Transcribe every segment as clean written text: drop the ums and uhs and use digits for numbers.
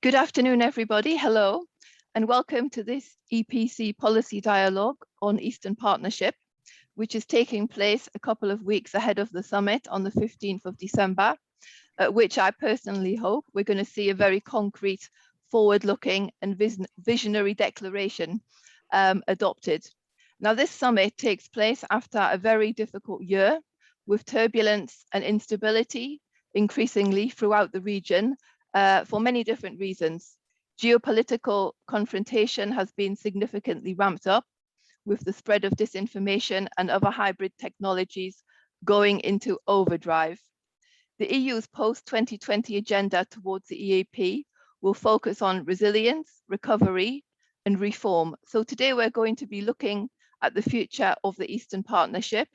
Good afternoon, everybody. Hello, and welcome to this EPC policy dialogue on Eastern Partnership, which is taking place a couple of weeks ahead of the summit on the 15th of December, at which I personally hope we're going to see a very concrete, forward-looking and visionary declaration adopted. Now, this summit takes place after a very difficult year with turbulence and instability increasingly throughout the region for many different reasons. Geopolitical confrontation has been significantly ramped up with the spread of disinformation and other hybrid technologies going into overdrive. The EU's post-2020 agenda towards the EAP will focus on resilience, recovery, and reform. So today we're going to be looking at the future of the Eastern Partnership,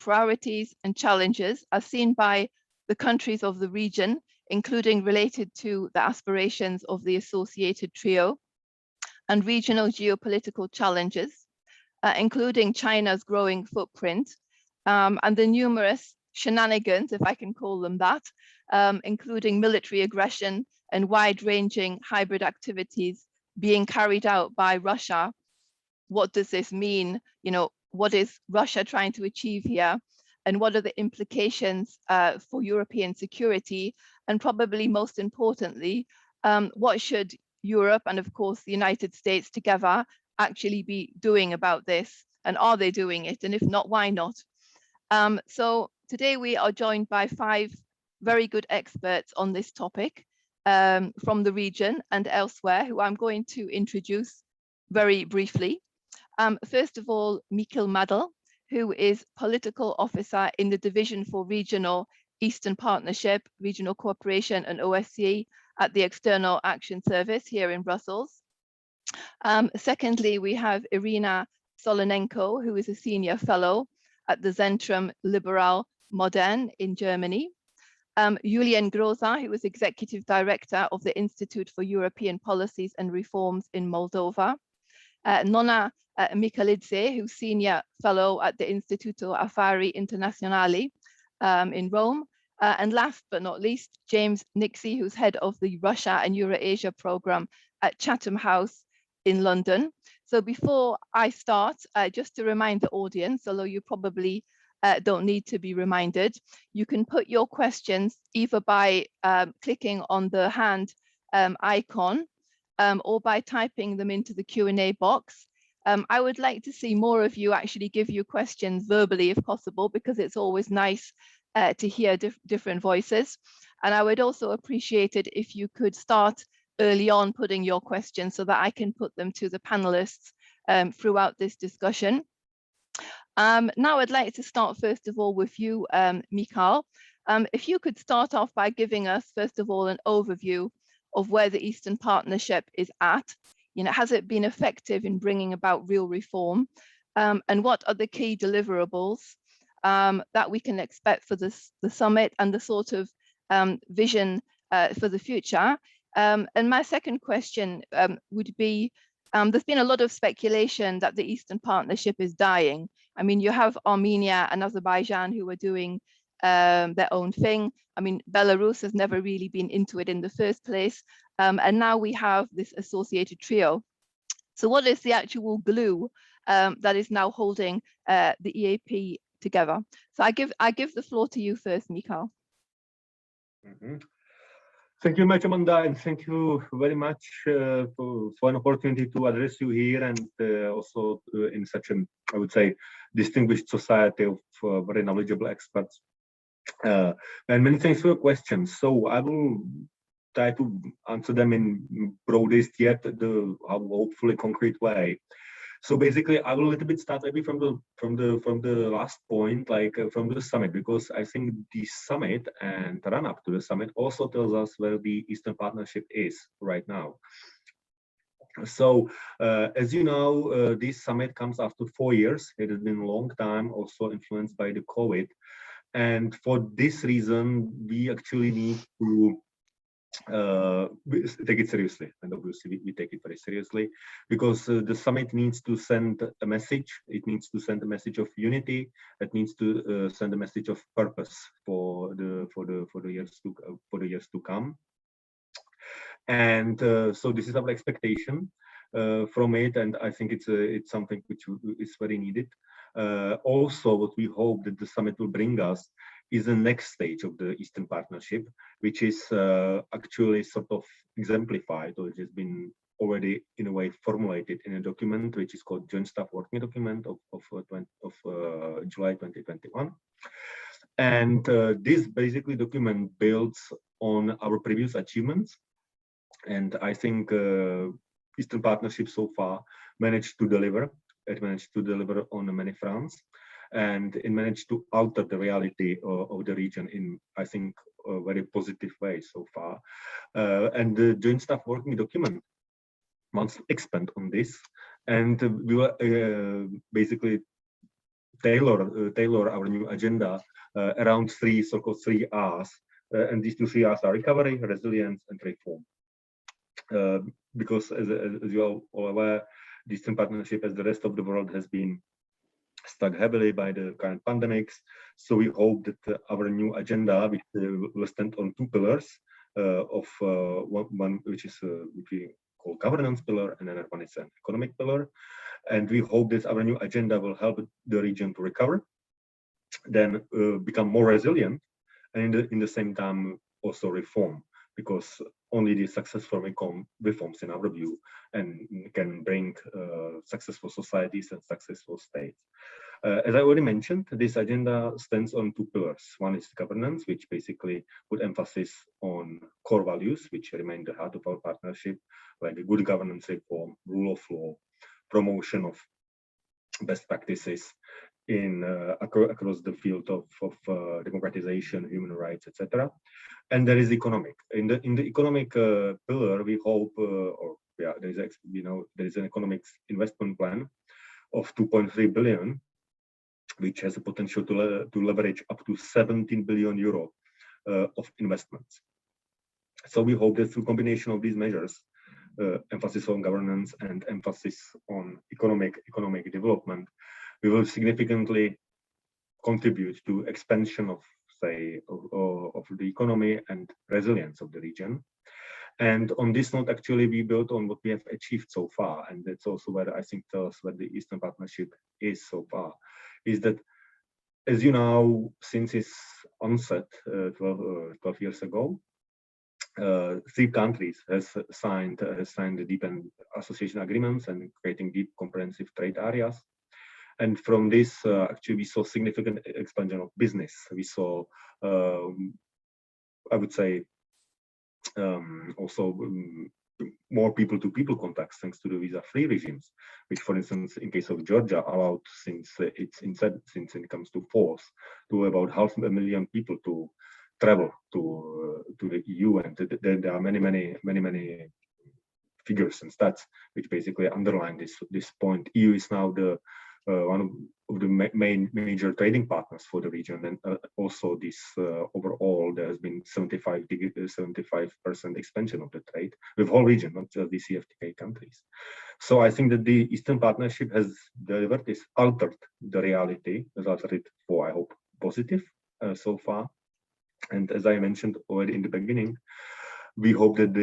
priorities and challenges as seen by the countries of the region, including related to the aspirations of the associated trio, and regional geopolitical challenges, including China's growing footprint, and the numerous shenanigans, if I can call them that, including military aggression and wide-ranging hybrid activities being carried out by Russia. What does this mean? You know, what is Russia trying to achieve here? And what are the implications for European security? And probably most importantly, what should Europe and of course the United States together actually be doing about this? And are they doing it? And if not, why not? So today we are joined by 5 very good experts on this topic from the region and elsewhere, who I'm going to introduce very briefly. First of all, Michal Madl, who is political officer in the Division for Regional Eastern Partnership, Regional Cooperation and OSCE at the External Action Service here in Brussels. Secondly, we have Iryna Solonenko, who is a senior fellow at the Zentrum Liberale Moderne in Germany. Iulian Groza, who is executive director of the Institute for European Policies and Reforms in Moldova. Nona Mikhelidze, who's senior fellow at the Istituto Affari Internazionali in Rome. And last but not least, James Nixey, who's head of the Russia and Eurasia program at Chatham House in London. So before I start, just to remind the audience, although you probably don't need to be reminded, you can put your questions either by clicking on the hand icon or by typing them into the Q&A box. I would like to see more of you actually give you questions verbally if possible, because it's always nice to hear different voices. And I would also appreciate it if you could start early on putting your questions so that I can put them to the panelists throughout this discussion. Now I'd like to start first of all with you, Michal. If you could start off by giving us first of all an overview of where the Eastern Partnership is at. You know, has it been effective in bringing about real reform? And what are the key deliverables that we can expect for the summit and the sort of vision for the future? And my second question would be, there's been a lot of speculation that the Eastern Partnership is dying. I mean, you have Armenia and Azerbaijan who are doing their own thing. I mean, Belarus has never really been into it in the first place. And now we have this associated trio. So what is the actual glue that is now holding the EAP together? So I give the floor to you first, Michal. Thank you, Amanda, and thank you very much for an opportunity to address you here, and also in such an, I would say, distinguished society of very knowledgeable experts. And many thanks for your questions. So I will try to answer them in broadest yet the hopefully concrete way. So basically, I will a little bit start maybe from the last point, like from the summit, because I think the summit and run up to the summit also tells us where the Eastern Partnership is right now. So as you know, this summit comes after 4 years. It has been a long time, also influenced by the COVID. And for this reason, we actually need to take it seriously, and obviously we take it very seriously, because the summit needs to send a message. It needs to send a message of unity. It needs to send a message of purpose for the years to come. And so this is our expectation from it, and I think it's something which is very needed. Also, what we hope that the summit will bring us is the next stage of the Eastern Partnership, which is actually sort of exemplified, or it has been already in a way formulated in a document which is called Joint Staff Working Document of July 2021. And this basically document builds on our previous achievements. And I think Eastern Partnership so far managed to deliver. It managed to deliver on many fronts, and it managed to alter the reality of the region in, I think, a very positive way so far. And the Joint Staff Working Document wants to expand on this, and we will basically tailor our new agenda around so-called three R's, and these three R's are recovery, resilience, and reform. Because as you are all aware, the Eastern Partnership, as the rest of the world, has been stuck heavily by the current pandemics. So we hope that our new agenda, which will stand on two pillars, of one which we call governance pillar, and another one is an economic pillar. And we hope that our new agenda will help the region to recover, then become more resilient, and in the same time also reform, because only the successful reforms, in our view, and can bring successful societies and successful states. As I already mentioned, this agenda stands on two pillars. One is governance, which basically put emphasis on core values, which remain the heart of our partnership, like a good governance reform, rule of law, promotion of best practices in across the field of democratization, human rights, etc. And there is economic. In the economic pillar, we hope, there is an economic investment plan of 2.3 billion, which has a potential to leverage up to 17 billion euro of investments. So we hope that through combination of these measures, emphasis on governance and emphasis on economic development, we will significantly contribute to expansion of, say, of the economy and resilience of the region. And on this note, actually, we built on what we have achieved so far, and that's also where I think tells where the Eastern Partnership is so far, is that, as you know, since its onset 12 years ago, 3 countries has signed the deep association agreements and creating deep comprehensive trade areas. And from this, actually, we saw significant expansion of business. We saw, I would say, also more people-to-people contacts thanks to the visa-free regimes, which, for instance, in case of Georgia, allowed since it comes to force, to about 500,000 people to travel to the EU, and there are many figures and stats which basically underline this point. EU is now the one of the major trading partners for the region, and also this overall there has been 75% expansion of the trade with whole region, not just the CFTA countries. So I think that the Eastern Partnership has delivered this, altered the reality, has altered it for, I hope, positive so far. And as I mentioned already in the beginning, we hope that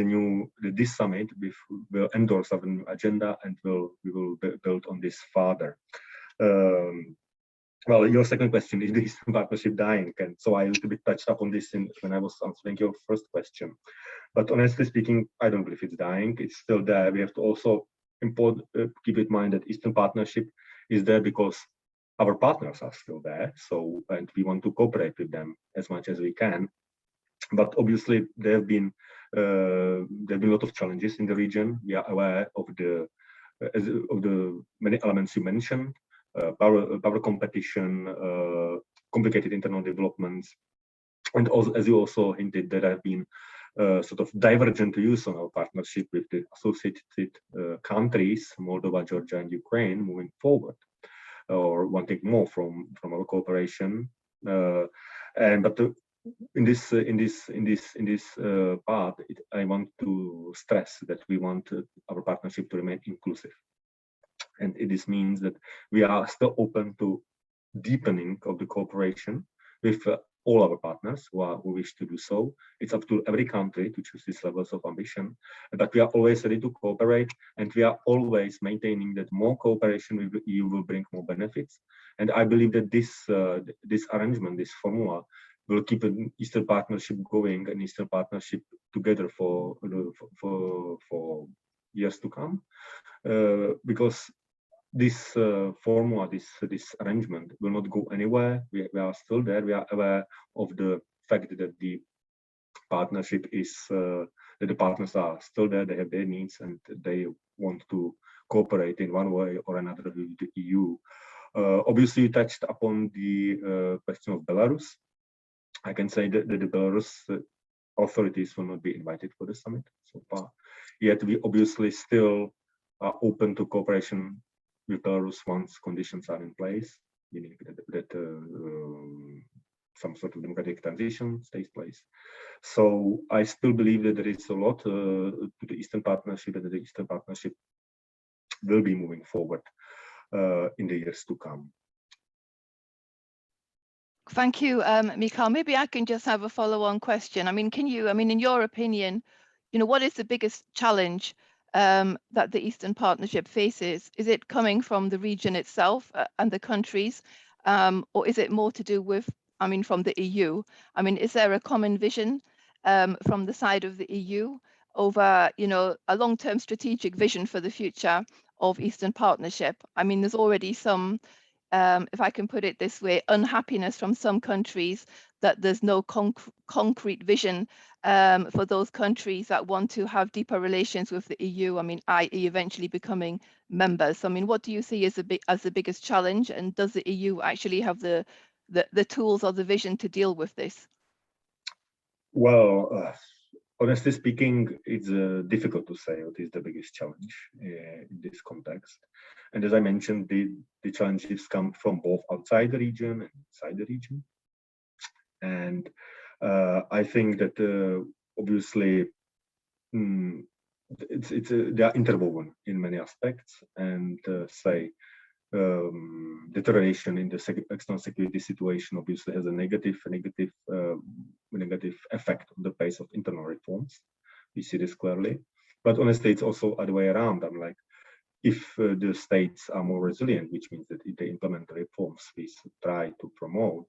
this summit will endorse our new agenda, and we will build on this further. Well, your second question, is the Eastern Partnership dying? And so I a little bit touched upon this when I was answering your first question. But honestly speaking, I don't believe it's dying. It's still there. We have to also keep in mind that Eastern Partnership is there because our partners are still there. So, and we want to cooperate with them as much as we can. But obviously, there have been a lot of challenges in the region. We are aware of the many elements you mentioned: power competition, complicated internal developments, and also, as you also hinted, there have been sort of divergent views on our partnership with the associated countries, Moldova, Georgia, and Ukraine, moving forward, or wanting more from our cooperation. In this part, I want to stress that we want our partnership to remain inclusive, and this means that we are still open to deepening of the cooperation with all our partners who wish to do so. It's up to every country to choose these levels of ambition, but we are always ready to cooperate, and we are always maintaining that more cooperation with the EU will bring more benefits. And I believe that this arrangement, this formula, will keep an Eastern Partnership going, an Eastern Partnership together for years to come, because this formula, this arrangement will not go anywhere. We are still there. We are aware of the fact that the partnership is that the partners are still there. They have their needs and they want to cooperate in one way or another with the EU. Obviously, you touched upon the question of Belarus. I can say that the Belarus authorities will not be invited for the summit so far. Yet we obviously still are open to cooperation with Belarus once conditions are in place, meaning that some sort of democratic transition takes place. So I still believe that there is a lot to the Eastern Partnership, and that the Eastern Partnership will be moving forward in the years to come. Thank you, Michal. Maybe I can just have a follow-on question. I mean, in your opinion, what is the biggest challenge that the Eastern Partnership faces? Is it coming from the region itself and the countries, or is it more to do with, from the EU? Is there a common vision from the side of the EU over, a long-term strategic vision for the future of Eastern Partnership? There's already some, if I can put it this way, unhappiness from some countries that there's no concrete vision for those countries that want to have deeper relations with the EU, i.e. eventually becoming members. What do you see as the biggest challenge, and does the EU actually have the tools or the vision to deal with this? Well, honestly speaking, it's difficult to say what is the biggest challenge in this context. And as I mentioned, the challenges come from both outside the region and inside the region. And I think that obviously they are interwoven in many aspects, and deterioration in the external security situation obviously has a negative effect on the pace of internal reforms. We see this clearly, but honestly, it's also the other way around. If the states are more resilient, which means that if they implement the reforms we try to promote,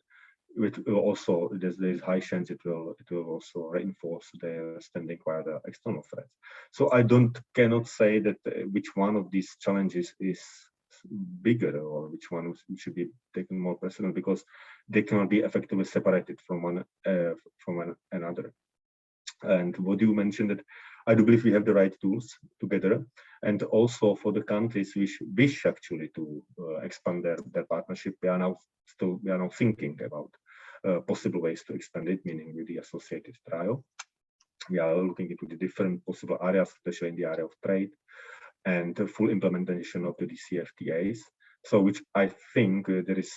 it will also, there's high chance it will also reinforce their standing via the external threats. So I cannot say that which one of these challenges is bigger or which one should be taken more precedent, because they cannot be effectively separated from one another. And what you mentioned, that I do believe we have the right tools together, and also for the countries which wish actually to expand their partnership, we are now thinking about possible ways to expand it, meaning with the associated trial. We are looking into the different possible areas, especially in the area of trade, and the full implementation of the DCFTAs. So, which I think there is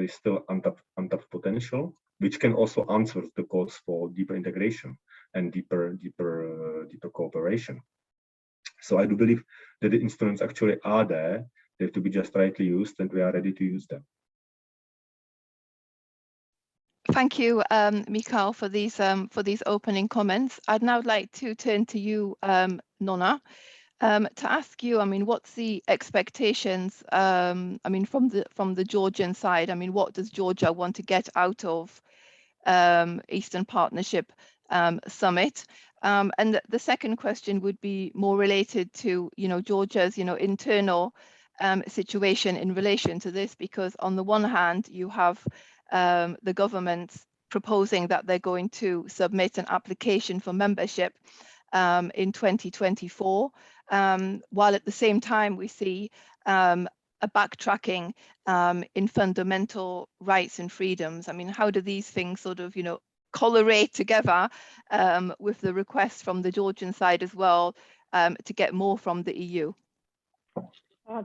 still untapped potential, which can also answer the calls for deeper integration and deeper cooperation. So I do believe that the instruments actually are there. They have to be just rightly used, and we are ready to use them. Thank you, Michal, for these opening comments. I'd now like to turn to you, Nona, to ask you, what's the expectations, from the Georgian side? What does Georgia want to get out of Eastern Partnership Summit? And the second question would be more related to, Georgia's, internal situation in relation to this, because on the one hand, you have the government proposing that they're going to submit an application for membership in 2024, while at the same time we see a backtracking in fundamental rights and freedoms. How do these things sort of, correlate together with the request from the Georgian side as well to get more from the EU?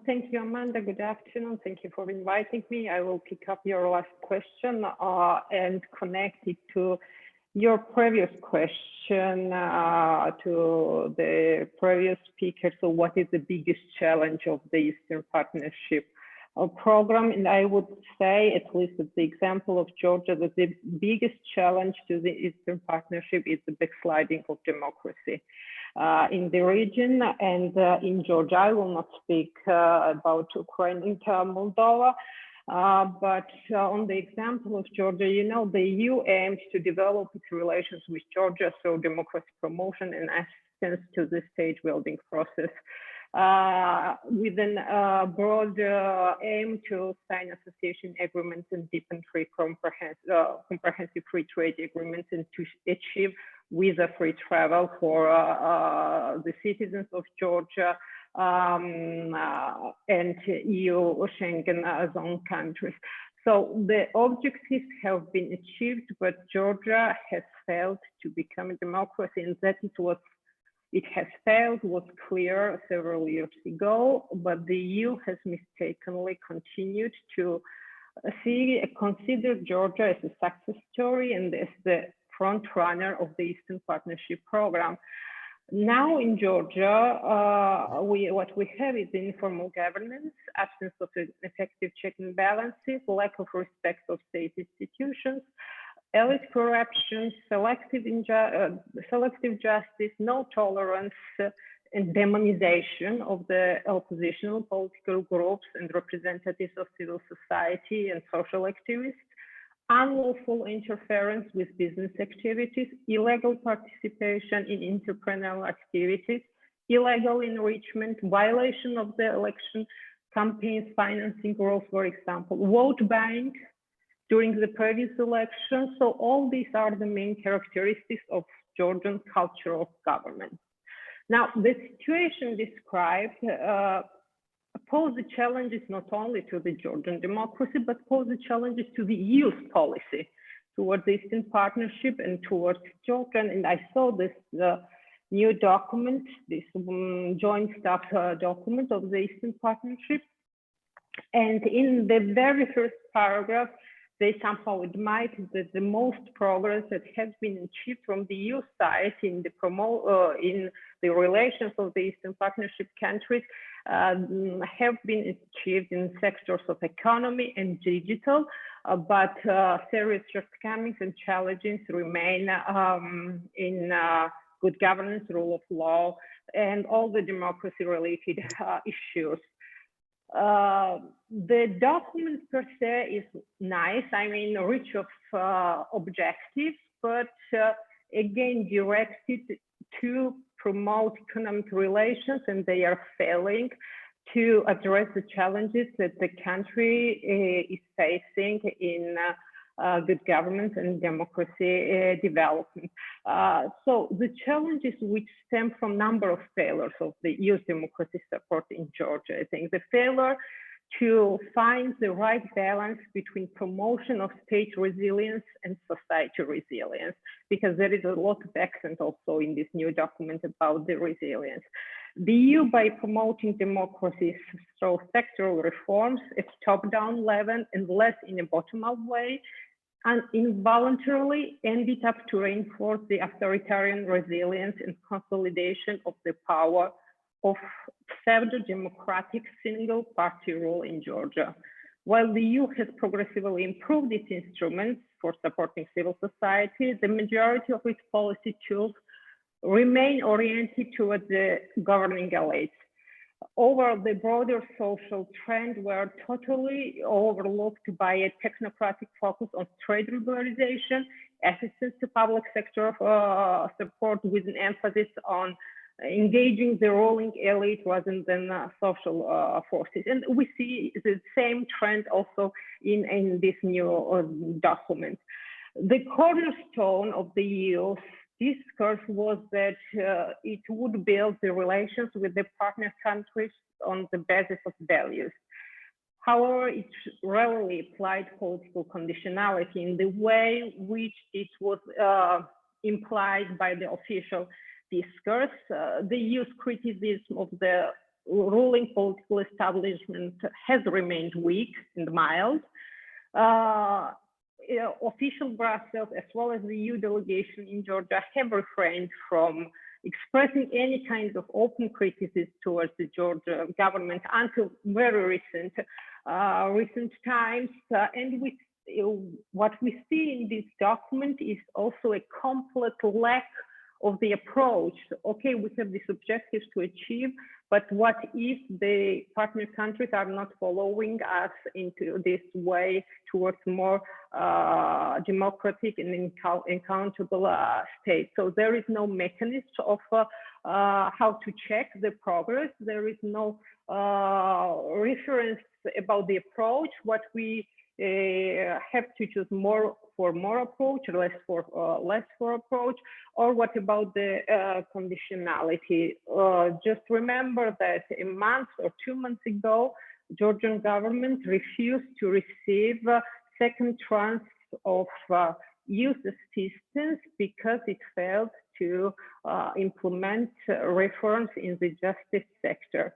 Thank you, Amanda. Good afternoon. Thank you for inviting me. I will pick up your last question and connect it to your previous question to the previous speaker. So what is the biggest challenge of the Eastern Partnership program. And I would say, at least with the example of Georgia, that the biggest challenge to the Eastern Partnership is the backsliding of democracy in the region and in Georgia. I will not speak about Ukraine and Moldova, but on the example of Georgia, you know, the EU aims to develop its relations with Georgia through democracy promotion and assistance to the state building process, with a broad aim to sign association agreements and deepen comprehensive free trade agreements, and to achieve visa-free travel for the citizens of Georgia and EU Schengen zone countries. So the objectives have been achieved, but Georgia has failed to become a democracy, and that is what it has failed was clear several years ago, but the EU has mistakenly continued to consider Georgia as a success story and as the front runner of the Eastern Partnership program. Now in Georgia, what we have is informal governance, absence of effective check and balances, lack of respect of state institutions, elite corruption, selective justice, no tolerance, and demonization of the oppositional political groups and representatives of civil society and social activists, unlawful interference with business activities, illegal participation in entrepreneurial activities, illegal enrichment, violation of the election campaigns financing rules, for example, vote buying during the previous election. So all these are the main characteristics of Georgian culture of government. Now, the situation described pose the challenges not only to the Georgian democracy, but pose the challenges to the EU's policy towards the Eastern Partnership and towards Georgia. And I saw this new document, this joint staff document of the Eastern Partnership. And in the very first paragraph, they somehow admit that the most progress that has been achieved from the EU side in the relations of the Eastern Partnership countries have been achieved in sectors of economy and digital, but serious shortcomings and challenges remain in good governance, rule of law, and all the democracy-related issues. The document per se is nice, I mean, rich of objectives, but again, directed to promote economic relations, and they are failing to address the challenges that the country is facing in good government and democracy development. So the challenges which stem from number of failures of the EU's democracy support in Georgia, I think the failure to find the right balance between promotion of state resilience and society resilience, because there is a lot of accent also in this new document about the resilience. The EU, by promoting democracy through sectoral reforms at top-down level and less in a bottom-up way, and involuntarily ended up to reinforce the authoritarian resilience and consolidation of the power of pseudo-democratic single-party rule in Georgia. While the EU has progressively improved its instruments for supporting civil society, the majority of its policy tools remain oriented towards the governing elites. Over the broader social trend were totally overlooked by a technocratic focus on trade liberalization, assistance to public sector support with an emphasis on engaging the ruling elite rather than social forces. And we see the same trend also in this new document. The cornerstone of the EU's discourse was that it would build the relations with the partner countries on the basis of values. However, it rarely applied political conditionality in the way which it was implied by the official discourse. The EU's criticism of the ruling political establishment has remained weak and mild. Official Brussels, as well as the EU delegation in Georgia, have refrained from expressing any kind of open criticism towards the Georgia government until very recent recent times. And what we see in this document is also a complete lack of the approach. Okay, we have these objectives to achieve, but what if the partner countries are not following us into this way towards more democratic and accountable state? So there is no mechanism of how to check the progress. There is no reference about the approach. What we have to choose more approach, less for approach, or what about the conditionality? Just remember that a month or 2 months ago, Georgian government refused to receive second tranche of youth assistance because it failed to implement reforms in the justice sector.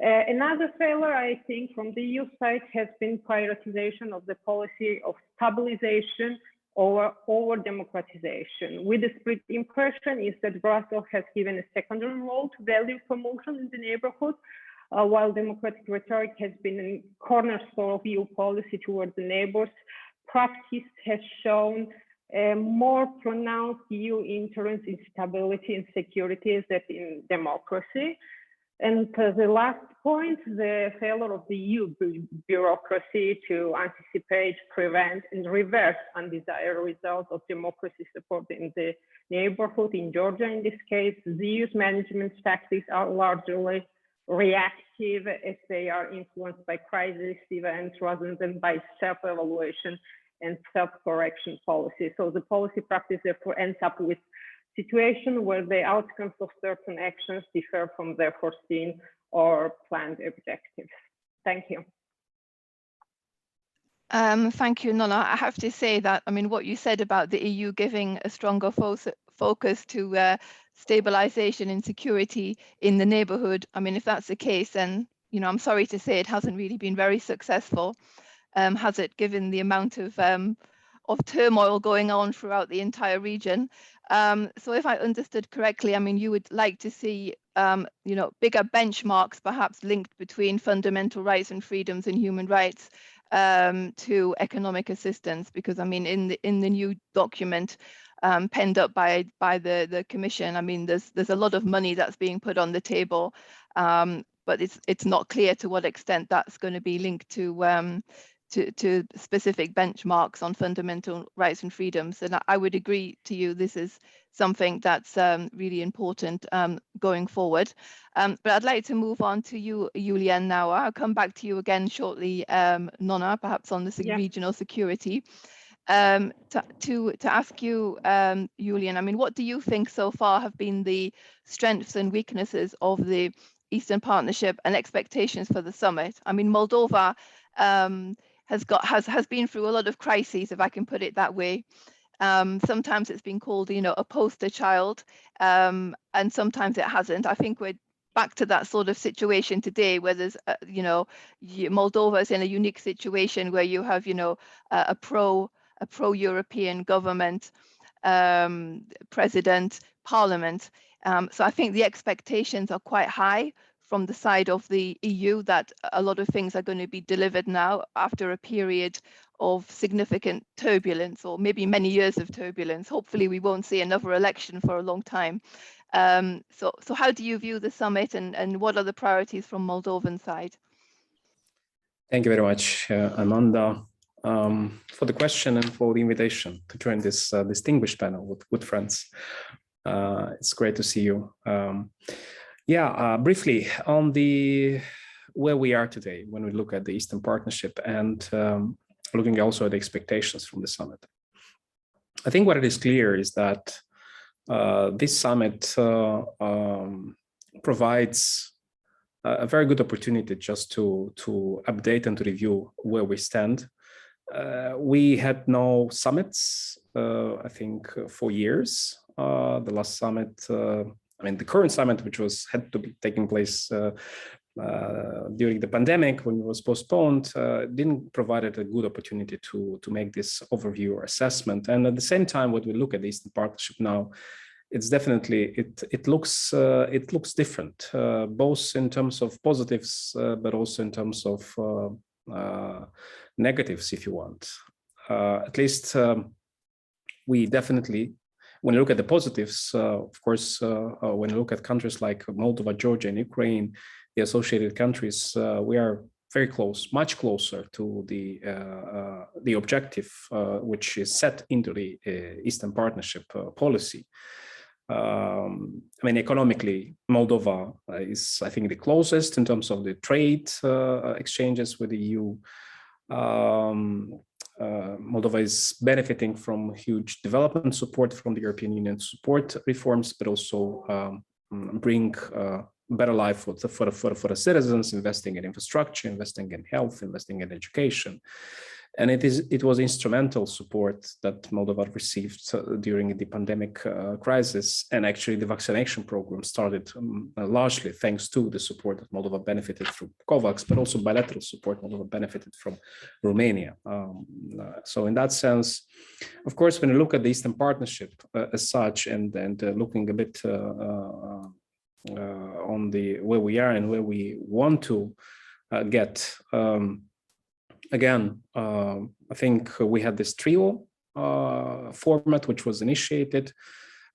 Another failure, I think, from the EU side has been prioritization of the policy of stabilization over democratization. With the split impression is that Brussels has given a secondary role to value promotion in the neighborhood, while democratic rhetoric has been a cornerstone of EU policy towards the neighbors. Practice has shown a more pronounced EU interest in stability and security than in democracy. And the last point, the failure of the EU bureaucracy to anticipate, prevent, and reverse undesired results of democracy support in the neighborhood. In Georgia, in this case, the EU's management tactics are largely reactive as they are influenced by crisis events rather than by self-evaluation and self-correction policy. So the policy practice therefore ends up with situation where the outcomes of certain actions differ from their foreseen or planned objectives. Thank you. Thank you, Nona. I have to say that, I mean, what you said about the EU giving a stronger focus to stabilization and security in the neighborhood, I mean, if that's the case, then, you know, I'm sorry to say it hasn't really been very successful, has it, given the amount of turmoil going on throughout the entire region. So if I understood correctly, I mean, you would like to see, you know, bigger benchmarks perhaps linked between fundamental rights and freedoms and human rights to economic assistance, because I mean, in the new document penned up by the Commission, I mean, there's a lot of money that's being put on the table, but it's not clear to what extent that's going to be linked to specific benchmarks on fundamental rights and freedoms. And I would agree to you, this is something that's really important going forward. But I'd like to move on to you, Iulian, now. I'll come back to you again shortly, Nona, perhaps on the regional security. To ask you, Iulian, I mean, what do you think so far have been the strengths and weaknesses of the Eastern Partnership and expectations for the summit? I mean, Moldova has been through a lot of crises, if I can put it that way. Sometimes it's been called, you know, a poster child, and sometimes it hasn't. I think we're back to that sort of situation today, where there's, you know, Moldova is in a unique situation where you have, you know, a pro-European government, president, parliament. So I think the expectations are quite high from the side of the EU that a lot of things are going to be delivered now after a period of significant turbulence, or maybe many years of turbulence. Hopefully we won't see another election for a long time. So how do you view the summit, and what are the priorities from Moldovan side? Thank you very much, Amanda, for the question and for the invitation to join this distinguished panel with good friends. It's great to see you. Briefly on where we are today when we look at the Eastern Partnership and looking also at the expectations from the summit. I think what it is clear is that this summit provides a very good opportunity just to update and to review where we stand. We had no summits, I think, for years. The last summit, I mean, the current summit, which had to be taking place during the pandemic when it was postponed, didn't provide a good opportunity to make this overview or assessment. And at the same time, when we look at the Eastern Partnership now, it's definitely it looks different, both in terms of positives, but also in terms of negatives, if you want. At least we definitely, when you look at the positives, of course, when you look at countries like Moldova, Georgia, and Ukraine, the associated countries, we are very close, much closer to the objective which is set into the Eastern Partnership policy. I mean, economically, Moldova is, I think, the closest in terms of the trade exchanges with the EU. Moldova is benefiting from huge development support from the European Union, support reforms, but also bring better life for the citizens, investing in infrastructure, investing in health, investing in education. And it was instrumental support that Moldova received during the pandemic crisis. And actually the vaccination program started largely thanks to the support that Moldova benefited from COVAX, but also bilateral support Moldova benefited from Romania. So in that sense, of course, when you look at the Eastern Partnership as such, and looking a bit on where we are and where we want to get, again, I think we had this trio format, which was initiated.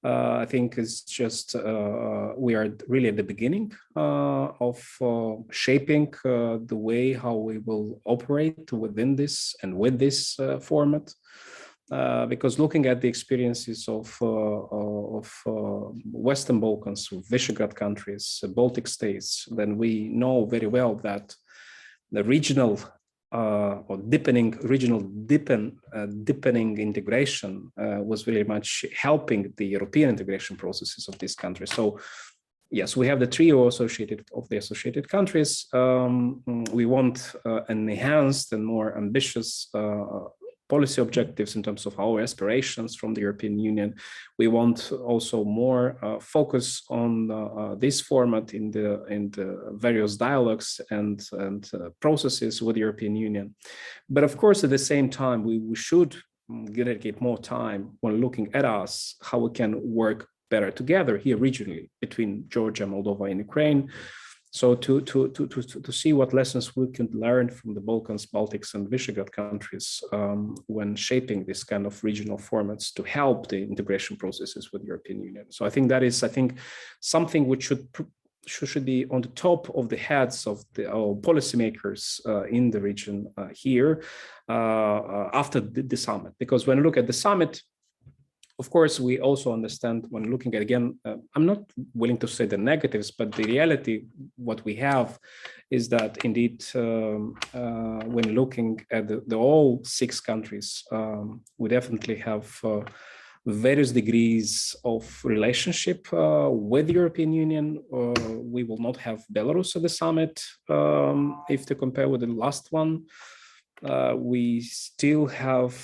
I think it's just, we are really at the beginning of shaping the way how we will operate within this and with this format. Because looking at the experiences of Western Balkans, Visegrad countries, Baltic states, then we know very well that the regional or deepening integration was very much helping the European integration processes of these countries. So yes, we have the trio associated countries. We want an enhanced and more ambitious policy objectives in terms of our aspirations from the European Union. We want also more focus on this format in the various dialogues and processes with the European Union. But of course, at the same time, we should dedicate more time when looking at us, how we can work better together here regionally between Georgia, Moldova, and Ukraine. So to see what lessons we can learn from the Balkans, Baltics, and Visegrad countries when shaping this kind of regional formats to help the integration processes with the European Union. So I think that is, something which should be on the top of the heads of our policymakers in the region here after the summit. Because when you look at the summit, of course, we also understand when looking at, again, I'm not willing to say the negatives, but the reality, what we have is that indeed, when looking at the all 6 countries, we definitely have various degrees of relationship with the European Union. We will not have Belarus at the summit if to compare with the last one. We still have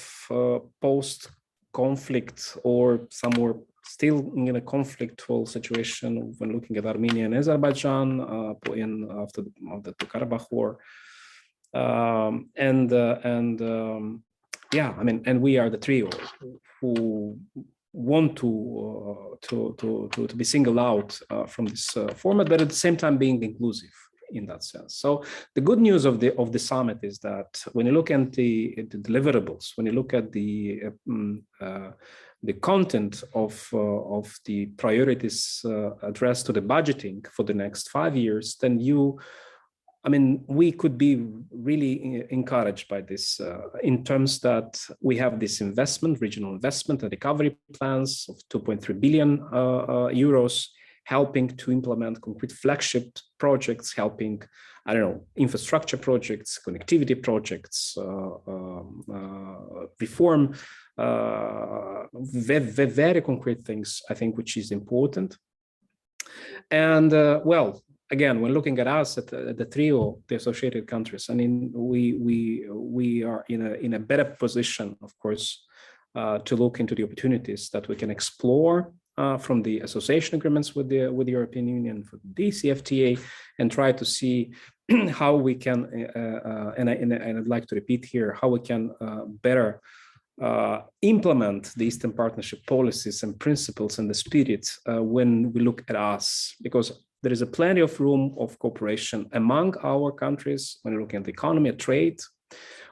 post-conflict or somewhere still in a conflictual situation when looking at Armenia and Azerbaijan after the Karabakh war. Yeah, I mean, and we are the trio who want to be singled out from this format, but at the same time being inclusive in that sense. So the good news of the summit is that when you look at the deliverables, when you look at the content of the priorities addressed to the budgeting for the next 5 years, then we could be really encouraged by this in terms that we have this investment, regional investment and recovery plans of 2.3 billion euros, helping to implement concrete flagship projects, helping, infrastructure projects, connectivity projects, reform, very concrete things, I think, which is important. And again, when looking at us at the trio, the associated countries, we are in a better position, of course, to look into the opportunities that we can explore from the association agreements with the European Union, for the DCFTA, and try to see how we can, and I'd like to repeat here, how we can better implement the Eastern Partnership policies and principles and the spirit when we look at us. Because there is a plenty of room of cooperation among our countries when you look at the economy, trade,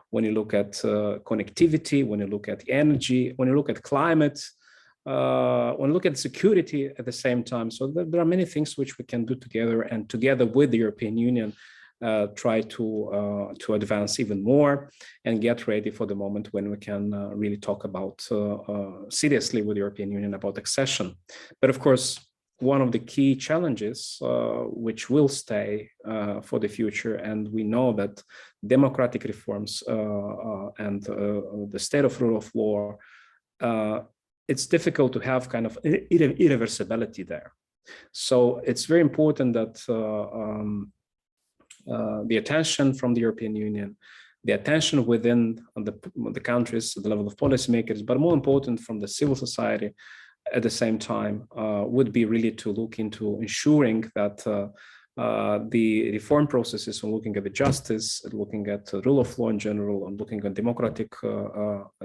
when you look at connectivity, when you look at energy, when you look at climate, when you look at security at the same time. So there are many things which we can do together, and together with the European Union, try to advance even more and get ready for the moment when we can really talk about seriously with the European Union about accession. But of course, one of the key challenges which will stay for the future, and we know that democratic reforms and the state of rule of law, it's difficult to have kind of irreversibility there. So it's very important that the attention from the European Union, the attention within the countries at the level of policymakers, but more important from the civil society at the same time, would be really to look into ensuring that the reform processes, and looking at the justice, looking at the rule of law in general, and looking at democratic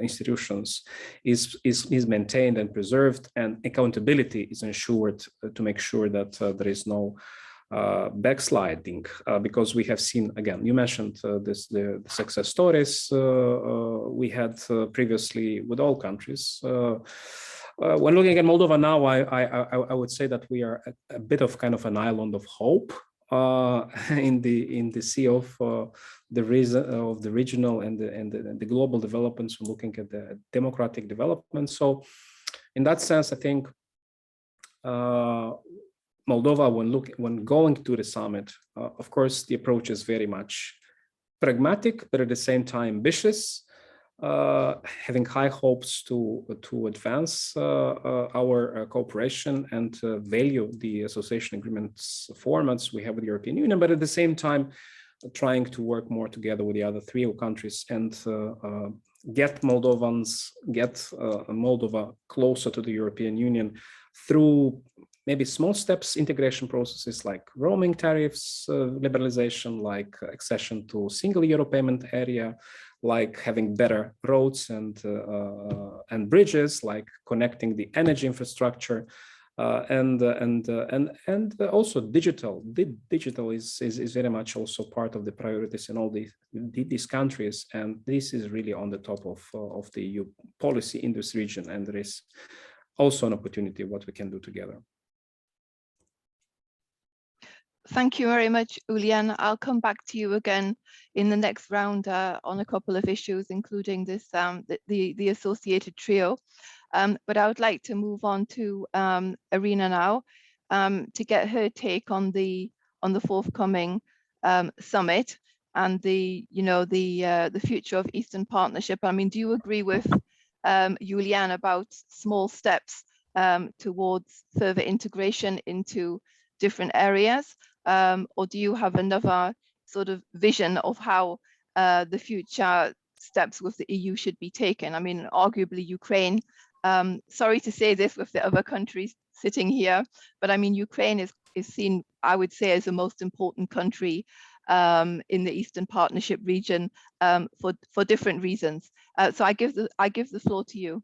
institutions is maintained and preserved, and accountability is ensured to make sure that there is no backsliding, because we have seen, again, you mentioned the success stories we had previously with all countries. When looking at Moldova now, I would say that we are a bit of kind of an island of hope in the sea of the regional and the global developments. We're looking at the democratic development. So, in that sense, I think Moldova, when going to the summit, of course, the approach is very much pragmatic, but at the same time ambitious. Having high hopes to advance our cooperation and value the association agreements formats we have with the European Union, but at the same time trying to work more together with the other three countries and get Moldova closer to the European Union through maybe small steps, integration processes like roaming tariffs, liberalization, like accession to single euro payment area, like having better roads and bridges, like connecting the energy infrastructure, and also digital. Digital is very much also part of the priorities in all these countries, and this is really on the top of the EU policy in this region, and there is also an opportunity what we can do together. Thank you very much, Iulian. I'll come back to you again in the next round on a couple of issues, including this the associated trio. But I would like to move on to Iryna now to get her take on the forthcoming summit and the future of Eastern Partnership. I mean, do you agree with Iulian about small steps towards further integration into different areas? Or do you have another sort of vision of how the future steps with the EU should be taken? I mean, arguably Ukraine, sorry to say this with the other countries sitting here, but I mean, Ukraine is seen, I would say, as the most important country in the Eastern Partnership region for different reasons. So I give the floor to you.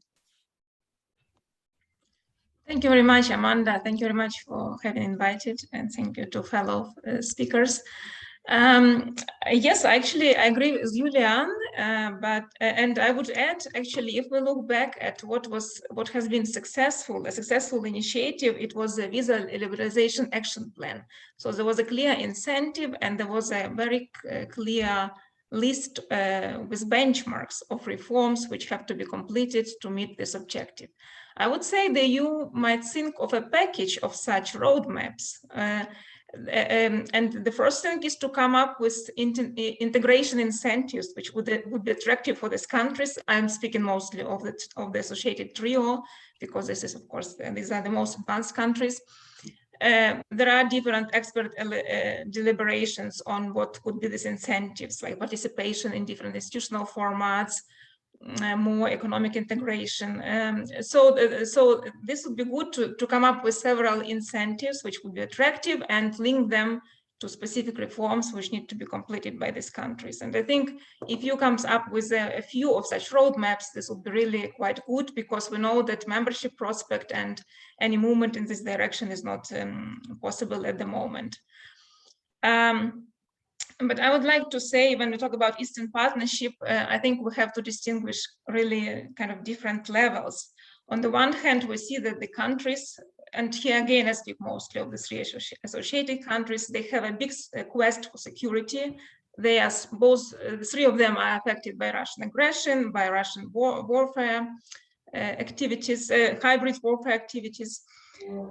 Thank you very much, Amanda. Thank you very much for having invited, and thank you to fellow speakers. Yes, actually, I agree with Iulian, and I would add, actually, if we look back at what has been successful, a successful initiative, it was a visa liberalization action plan. So there was a clear incentive, and there was a very clear list with benchmarks of reforms which have to be completed to meet this objective. I would say the EU might think of a package of such roadmaps. And the first thing is to come up with integration incentives, which would be attractive for these countries. I'm speaking mostly of the associated trio, because this is, of course, these are the most advanced countries. There are different expert deliberations on what could be these incentives, like participation in different institutional formats, more economic integration. So this would be good to come up with several incentives which would be attractive and link them to specific reforms which need to be completed by these countries. And I think if you comes up with a few of such roadmaps, this would be really quite good, because we know that membership prospect and any movement in this direction is not possible at the moment. But I would like to say, when we talk about Eastern Partnership, I think we have to distinguish really kind of different levels. On the one hand, we see that the countries, and here again I speak mostly of the three associated countries, they have a big quest for security. They are both, the three of them are affected by Russian aggression, by Russian warfare activities, hybrid warfare activities.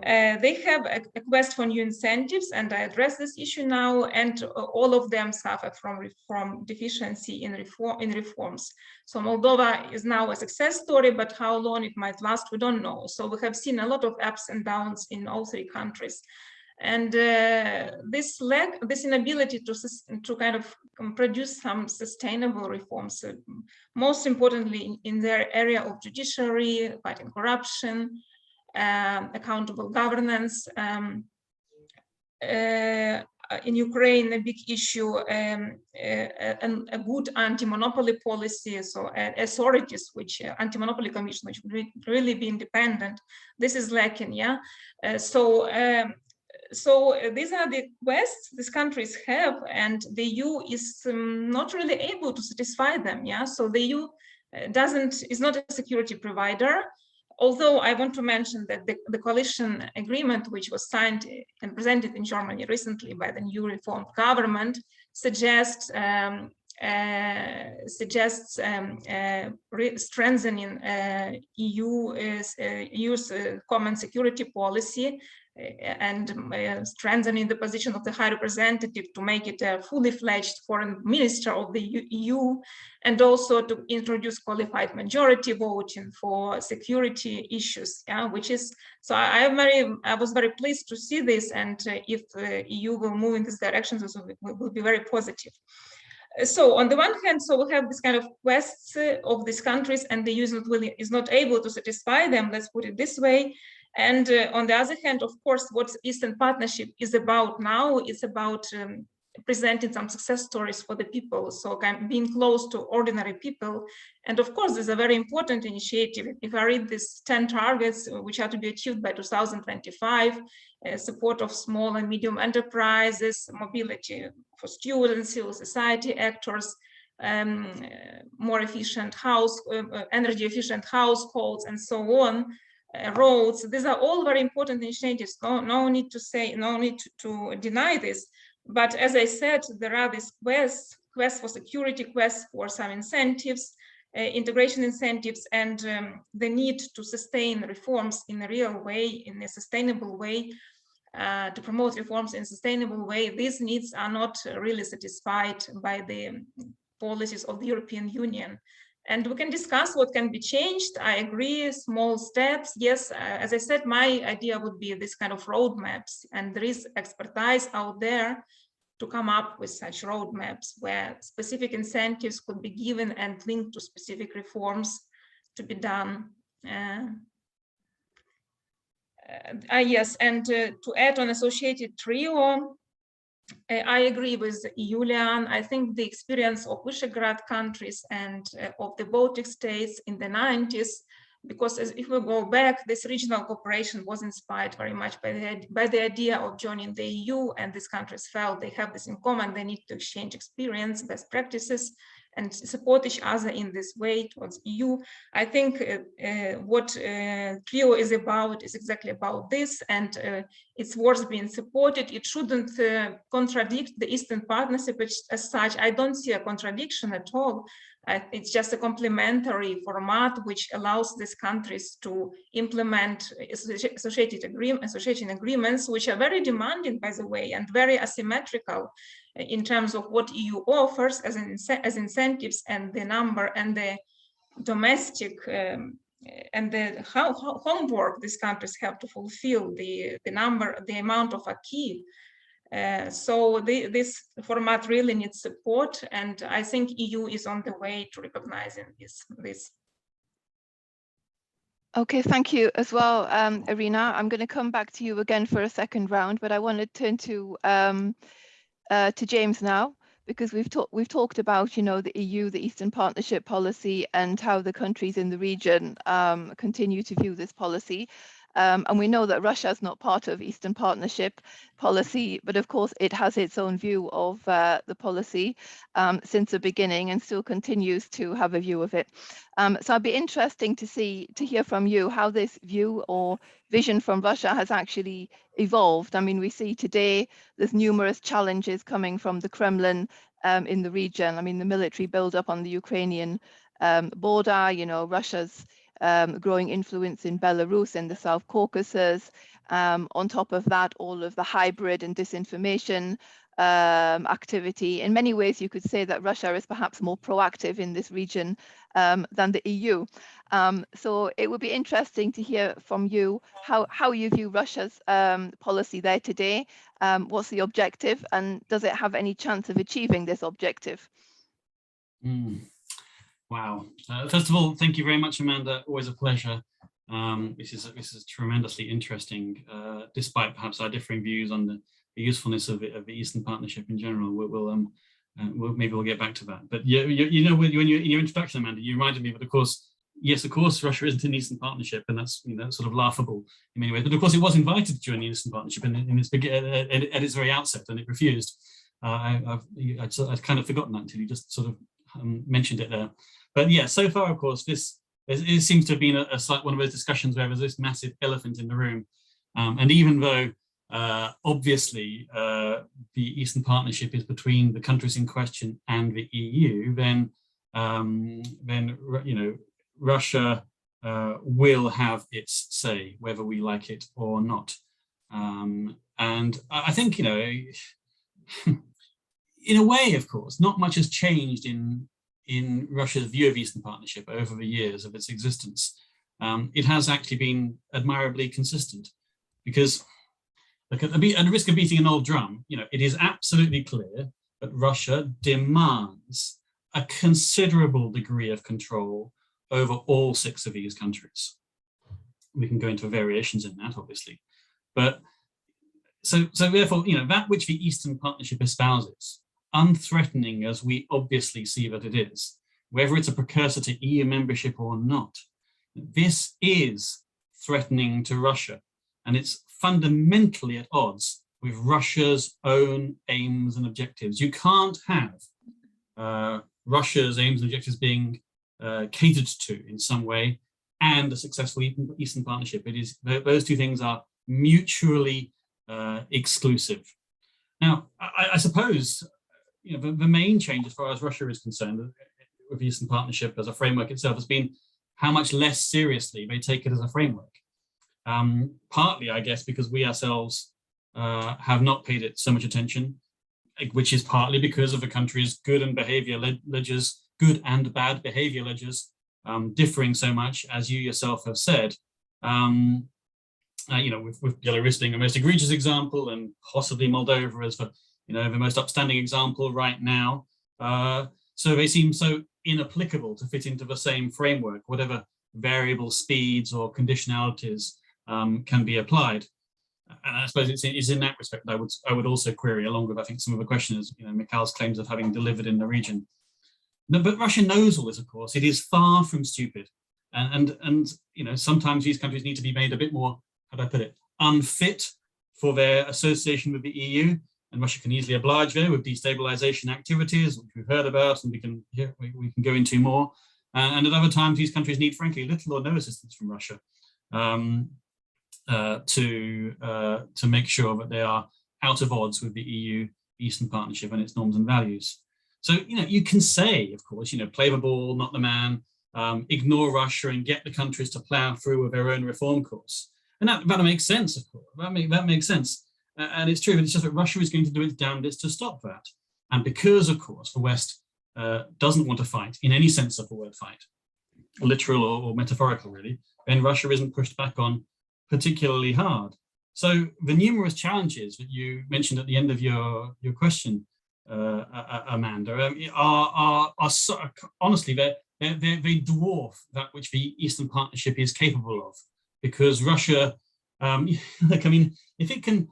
They have a quest for new incentives, and I address this issue now, and all of them suffer from deficiency in reforms. So Moldova is now a success story, but how long it might last, we don't know. So we have seen a lot of ups and downs in all three countries. And this inability to kind of produce some sustainable reforms, most importantly in their area of judiciary, fighting corruption, accountable governance. In Ukraine, a big issue, a good anti-monopoly policy, so authorities, which anti-monopoly commission, which would really be independent. This is lacking, yeah. So these are the quests these countries have, and the EU is not really able to satisfy them, yeah. So the EU is not a security provider. Although I want to mention that the coalition agreement, which was signed and presented in Germany recently by the new reformed government, suggests strengthening EU's common security policy, and strengthening the position of the High Representative to make it a fully fledged foreign minister of the EU, and also to introduce qualified majority voting for security issues. Yeah, which is, so I was very pleased to see this, and if the EU will move in this direction, this will be very positive. So on the one hand, so we have this kind of quests of these countries, and the EU is not able to satisfy them, let's put it this way. And on the other hand, of course, what Eastern Partnership is about now is about presenting some success stories for the people, so kind of being close to ordinary people. And of course, this is a very important initiative. If I read these 10 targets, which are to be achieved by 2025, support of small and medium enterprises, mobility for students, civil society actors, more efficient energy efficient households, and so on, roads. These are all very important initiatives. No need to deny this. But as I said, there are these quests for security, quests for some incentives, integration incentives, and the need to sustain reforms in a real way, in a sustainable way, to promote reforms in a sustainable way. These needs are not really satisfied by the policies of the European Union. And we can discuss what can be changed. I agree, small steps. Yes, as I said, my idea would be this kind of roadmaps, and there is expertise out there to come up with such roadmaps where specific incentives could be given and linked to specific reforms to be done. Yes, and to add on associated trio, I agree with Iulian. I think the experience of Visegrad countries and of the Baltic states in the 90s, because if we go back, this regional cooperation was inspired very much by the idea of joining the EU, and these countries felt they have this in common. They need to exchange experience, best practices, and support each other in this way towards EU. I think what TRIO is about is exactly about this, and it's worth being supported. It shouldn't contradict the Eastern Partnership as such. I don't see a contradiction at all. It's just a complementary format which allows these countries to implement association agreements, which are very demanding, by the way, and very asymmetrical in terms of what EU offers as incentives, and the number and the domestic and the homework these countries have to fulfill, the amount of acquis. So this format really needs support, and I think EU is on the way to recognizing this. Okay, thank you as well, Iryna. I'm going to come back to you again for a second round, but I want to turn to to James now, because we've talked about, you know, the EU, the Eastern Partnership policy, and how the countries in the region continue to view this policy. And we know that Russia is not part of Eastern Partnership policy, but of course it has its own view of the policy since the beginning, and still continues to have a view of it. So it'd be interesting to hear from you how this view or vision from Russia has actually evolved. I mean, we see today there's numerous challenges coming from the Kremlin in the region. I mean, the military build-up on the Ukrainian border, you know, Russia's growing influence in Belarus and the South Caucasus. On top of that, all of the hybrid and disinformation activity. In many ways, you could say that Russia is perhaps more proactive in this region than the EU. So it would be interesting to hear from you how you view Russia's policy there today. What's the objective, and does it have any chance of achieving this objective? Wow. First of all, thank you very much, Amanda. Always a pleasure. This is tremendously interesting, despite perhaps our differing views on the usefulness of the Eastern Partnership in general. Maybe we'll get back to that. But you know, when you in your introduction, Amanda, you reminded me that, of course, yes, of course, Russia isn't an Eastern Partnership, and that's, you know, sort of laughable in many ways. But of course, it was invited to join the Eastern Partnership at its very outset, and it refused. I'd kind of forgotten that until you just sort of mentioned it there. But yeah, so far, of course, it seems to have been a slight one of those discussions where there's this massive elephant in the room. And even though obviously the Eastern Partnership is between the countries in question and the EU, then you know, Russia will have its say, whether we like it or not. And I think, you know, in a way, of course, not much has changed in Russia's view of Eastern Partnership over the years of its existence. It has actually been admirably consistent, because, look, at the risk of beating an old drum, you know, it is absolutely clear that Russia demands a considerable degree of control over all 6 of these countries. We can go into variations in that, obviously, but so therefore, you know, that which the Eastern Partnership espouses, unthreatening as we obviously see that it is, whether it's a precursor to EU membership or not, this is threatening to Russia, and it's fundamentally at odds with Russia's own aims and objectives. You can't have Russia's aims and objectives being catered to in some way and a successful Eastern Partnership. It is, those two things are mutually exclusive. Now, I suppose, you know, the main change as far as Russia is concerned with the Eastern Partnership as a framework itself has been how much less seriously they take it as a framework. Partly, I guess, because we ourselves have not paid it so much attention, which is partly because of the country's good and bad behavior ledgers differing so much, as you yourself have said. You know, with Belarus being the most egregious example, and possibly Moldova as the, you know, the most upstanding example right now. So they seem so inapplicable to fit into the same framework, whatever variable speeds or conditionalities can be applied. And I suppose it's in that respect that I would also query, along with, I think, some of the questioners, you know, Michal's claims of having delivered in the region. No, but Russia knows all this, of course. It is far from stupid. And you know, sometimes these countries need to be made a bit more, how do I put it, unfit for their association with the EU. And Russia can easily oblige there with destabilization activities, which we've heard about, and we can go into more. And at other times, these countries need, frankly, little or no assistance from Russia to make sure that they are out of odds with the EU Eastern Partnership and its norms and values. So, you know, you can say, of course, you know, play the ball, not the man, ignore Russia and get the countries to plow through with their own reform course. And that makes sense, of course. That makes sense. And it's true, but it's just that Russia is going to do its damnedest to stop that. And because, of course, the West doesn't want to fight in any sense of the word fight, literal or metaphorical, really, then Russia isn't pushed back on particularly hard. So the numerous challenges that you mentioned at the end of your question, Amanda, are honestly, they dwarf that which the Eastern Partnership is capable of, because Russia, like, I mean, if it can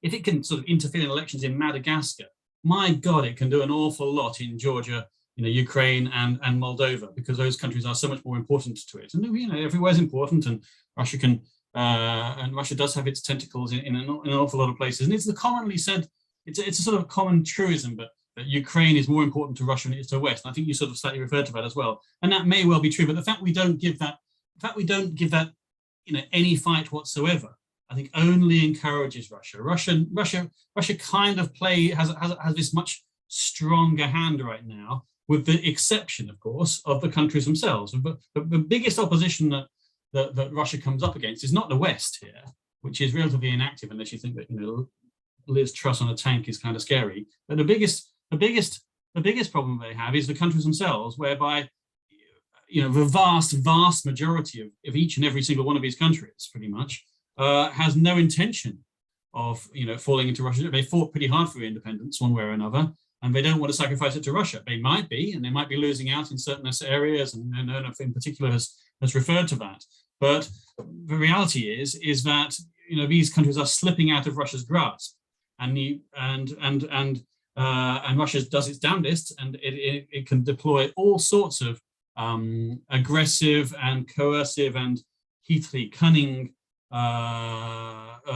if it can sort of interfere in elections in Madagascar, my God, it can do an awful lot in Georgia, Ukraine and Moldova, because those countries are so much more important to it. And everywhere's important, and Russia can and Russia does have its tentacles in an awful lot of places. And it's the commonly said, it's a sort of common truism, but that Ukraine is more important to Russia than it is to the West. And I think you sort of slightly referred to that as well, and that may well be true. But the fact we don't give that, any fight whatsoever, I think only encourages Russia. Russia kind of has this much stronger hand right now, with the exception, of course, of the countries themselves. But the biggest opposition that Russia comes up against is not the West here, which is relatively inactive, unless you think that Liz Truss on a tank is kind of scary. But the biggest problem they have is the countries themselves, whereby the vast majority of each and every single one of these countries, pretty much, has no intention of falling into Russia. They fought pretty hard for independence one way or another, and they don't want to sacrifice it to Russia. They might be, and they might be losing out in certain areas, and Nona in particular has referred to that. But the reality is that these countries are slipping out of Russia's grasp, and Russia does its damnedest, and it can deploy all sorts of aggressive and coercive and heathly, cunning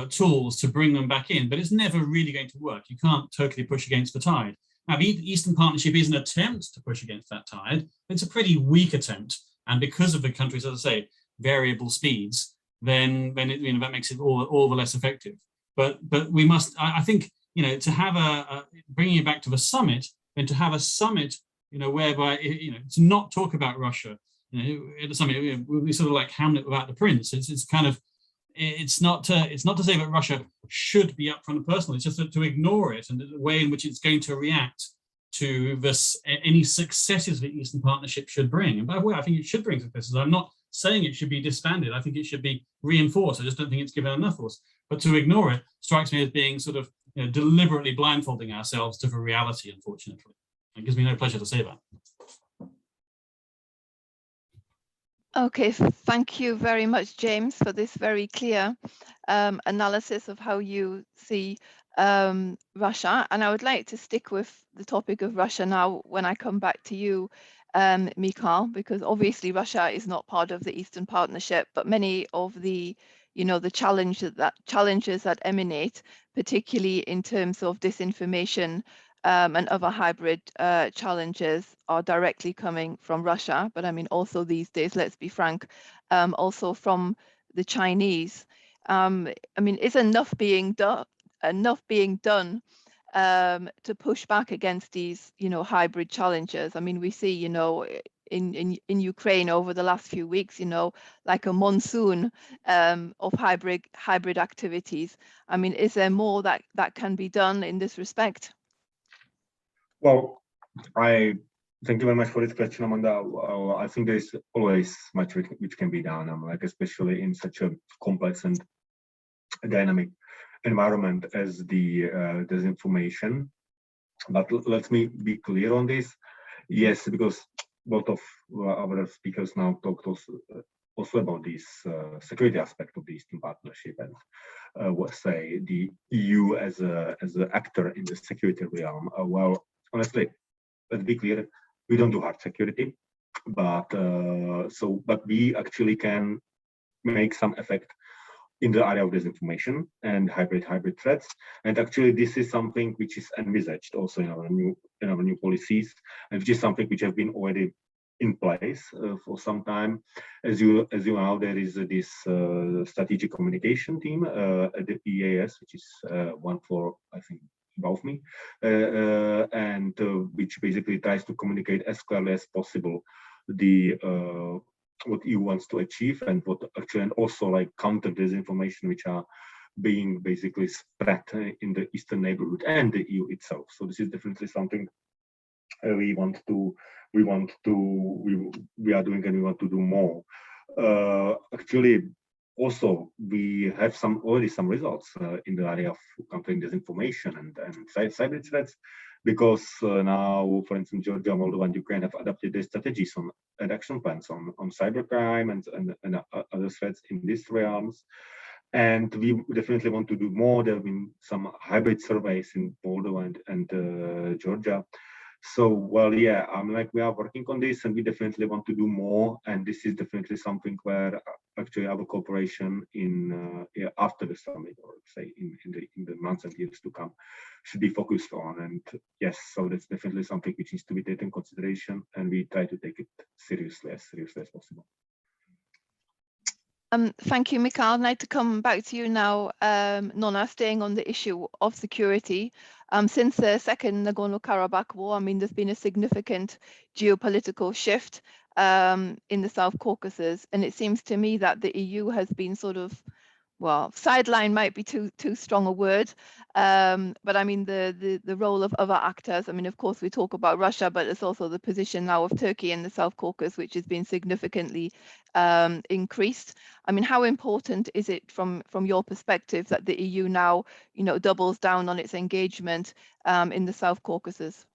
tools to bring them back in, but it's never really going to work. You can't totally push against the tide. Now, the Eastern Partnership is an attempt to push against that tide. It's a pretty weak attempt, and because of the countries, as I say, variable speeds, then that makes it all the less effective. But we must, I think, to have bringing it back to the summit, then to have a summit, whereby to not talk about Russia, at the summit, we sort of like Hamlet without the prince. It's not to say that Russia should be up front and personal. It's just to ignore it and the way in which it's going to react to any successes the Eastern Partnership should bring. And by the way, I think it should bring successes. I'm not saying it should be disbanded. I think it should be reinforced. I just don't think it's given enough force. But to ignore it strikes me as being sort of deliberately blindfolding ourselves to the reality, unfortunately. It gives me no pleasure to say that. Okay, thank you very much, James, for this very clear analysis of how you see Russia. And I would like to stick with the topic of Russia now when I come back to you, Michal, because obviously Russia is not part of the Eastern Partnership, but many of the the challenges that emanate, particularly in terms of disinformation and other hybrid challenges, are directly coming from Russia. But I mean, also these days, let's be frank, also from the Chinese. I mean, is enough being done to push back against these, hybrid challenges? I mean, we see, in Ukraine over the last few weeks, like a monsoon of hybrid activities. I mean, is there more that can be done in this respect? Well, I thank you very much for this question, Amanda. I think there's always much which can be done, especially in such a complex and dynamic environment as the disinformation. But let me be clear on this. Yes, because a lot of our speakers now talked also about this security aspect of the Eastern Partnership and say the EU as an actor in the security realm. Well, honestly, let's be clear, we don't do hard security, but we actually can make some effect in the area of disinformation and hybrid threats. And actually, this is something which is envisaged also in our new policies, and which is something which has been already in place for some time. As you know, there is this strategic communication team at the EEAS, which is one for, I think, above me, and which basically tries to communicate as clearly as possible the what EU wants to achieve and what actually, and also like counter disinformation which are being basically spread in the Eastern neighborhood and the EU itself. So this is definitely something we are doing, and we want to do more. Actually, also we have already some results in the area of countering disinformation and cyber threats, because now, for instance, Georgia, Moldova, and Ukraine have adopted their strategies and action plans on cybercrime and other threats in these realms. And we definitely want to do more. There have been some hybrid surveys in Moldova and Georgia. So, well, yeah, we are working on this, and we definitely want to do more. And this is definitely something where actually our cooperation after the summit, or say in the months and years to come, should be focused on. And yes, so that's definitely something which needs to be taken in consideration, and we try to take it seriously as possible. Thank you, Michal. I'd like to come back to you now, Nona, staying on the issue of security. Since the second Nagorno-Karabakh war, I mean, there's been a significant geopolitical shift in the South Caucasus, and it seems to me that the EU has been sort of, well, sideline might be too strong a word, but I mean the role of other actors. I mean, of course, we talk about Russia, but it's also the position now of Turkey in the South Caucasus, which has been significantly increased. I mean, how important is it from your perspective that the EU now, doubles down on its engagement in the South Caucasus?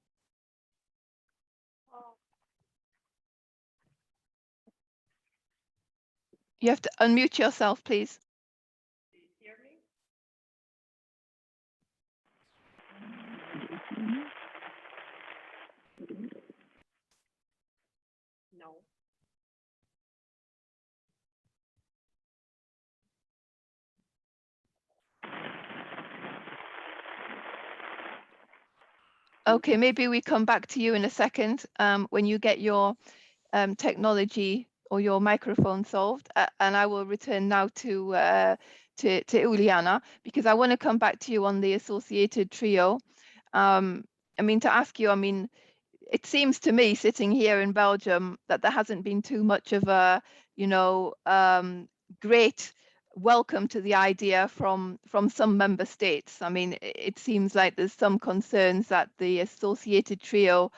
You have to unmute yourself, please. No. Okay, maybe we come back to you in a second when you get your technology or your microphone solved, and I will return now to Iuliana, because I want to come back to you on the associated trio. I mean, to ask you, I mean, it seems to me sitting here in Belgium that there hasn't been too much of a, great welcome to the idea from some member states. I mean, it seems like there's some concerns that the associated trio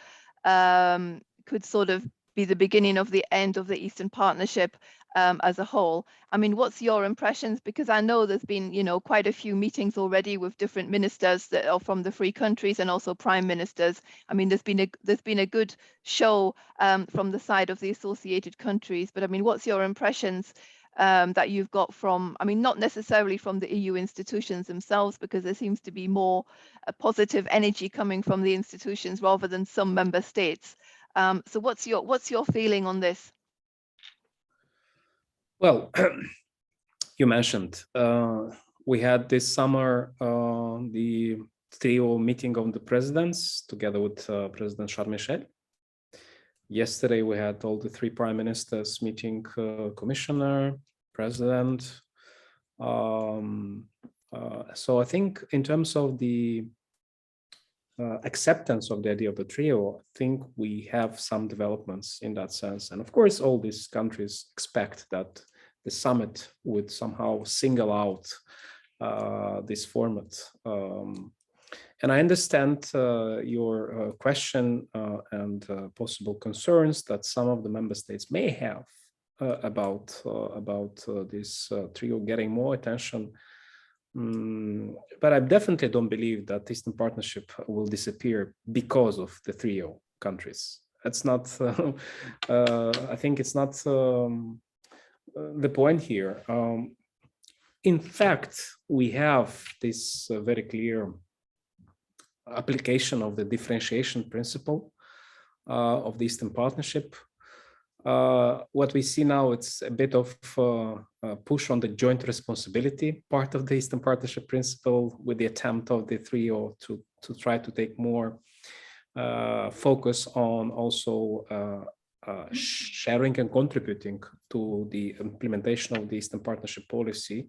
could sort of be the beginning of the end of the Eastern Partnership as a whole. I mean, what's your impressions? Because I know there's been, quite a few meetings already with different ministers that are from the three countries and also prime ministers. I mean, there's been a good show from the side of the associated countries. But I mean, what's your impressions that you've got from, I mean, not necessarily from the EU institutions themselves, because there seems to be more a positive energy coming from the institutions rather than some member states. So what's your feeling on this? Well, you mentioned we had this summer the trio meeting of the presidents together with President Charles Michel. Yesterday we had all the three prime ministers meeting commissioner, president. So I think in terms of the acceptance of the idea of the trio, I think we have some developments in that sense. And of course, all these countries expect that the summit would somehow single out this format. And I understand your question and possible concerns that some of the member states may have about this trio getting more attention. But I definitely don't believe that Eastern Partnership will disappear because of the trio countries. It's not, I think it's not the point here. In fact, we have this very clear application of the differentiation principle of the Eastern Partnership. What we see now, it's a bit of a push on the joint responsibility part of the Eastern Partnership principle, with the attempt of the trio to try to take more focus on also sharing and contributing to the implementation of the Eastern Partnership policy,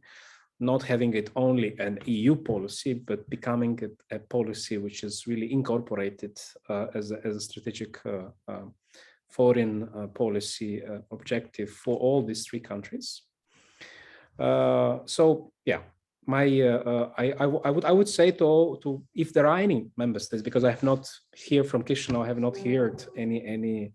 not having it only an EU policy, but becoming a policy which is really incorporated as a strategic foreign policy objective for all these three countries. So yeah, I would say to if there are any member states, because I have not heard from Chisinau, I have not heard any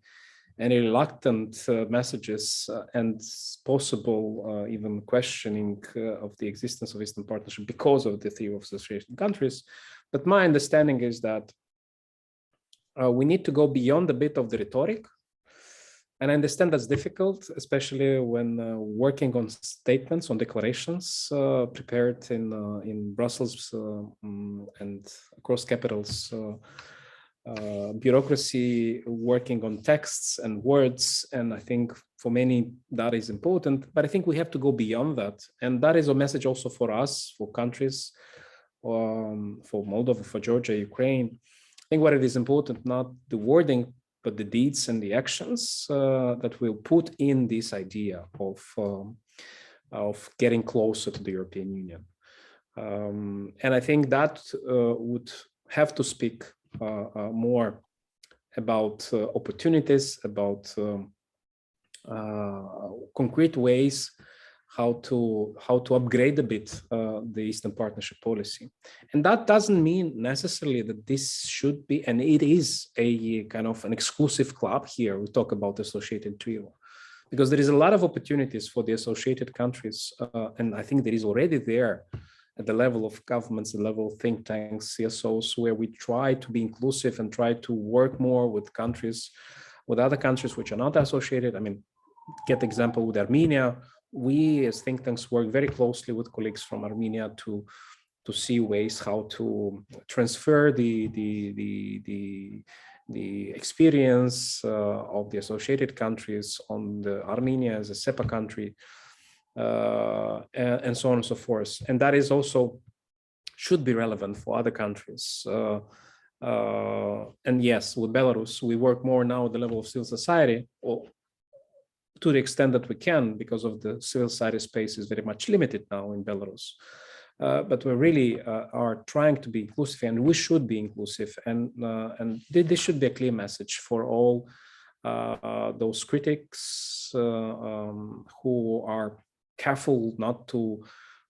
reluctant messages and possible even questioning of the existence of Eastern Partnership because of the three association countries. But my understanding is that we need to go beyond a bit of the rhetoric And I understand that's difficult, especially when working on statements, on declarations prepared in Brussels and across capitals. Bureaucracy working on texts and words, and I think for many that is important, but I think we have to go beyond that, and that is a message also for us, for countries, for Moldova, for Georgia, Ukraine. I think what it is important, not the wording, but the deeds and the actions that will put in this idea of getting closer to the European Union, and I think that would have to speak more about opportunities, about concrete ways how to upgrade a bit the Eastern Partnership policy. And that doesn't mean necessarily that this should be, and it is a kind of an exclusive club here. We talk about the associated trio, because there is a lot of opportunities for the associated countries, and I think there is already there at the level of governments, the level of think tanks, CSOs, where we try to be inclusive and try to work more with countries, with other countries which are not associated. I mean, get the example with Armenia. We as think tanks work very closely with colleagues from Armenia to see ways how to transfer the experience of the associated countries on the Armenia as a SEPA country, and so on and so forth. And that is also should be relevant for other countries. And yes, with Belarus, we work more now at the level of civil society, or to the extent that we can, because of the civil society space is very much limited now in Belarus. But we really are trying to be inclusive, and we should be inclusive. And this should be a clear message for all those critics who are careful not to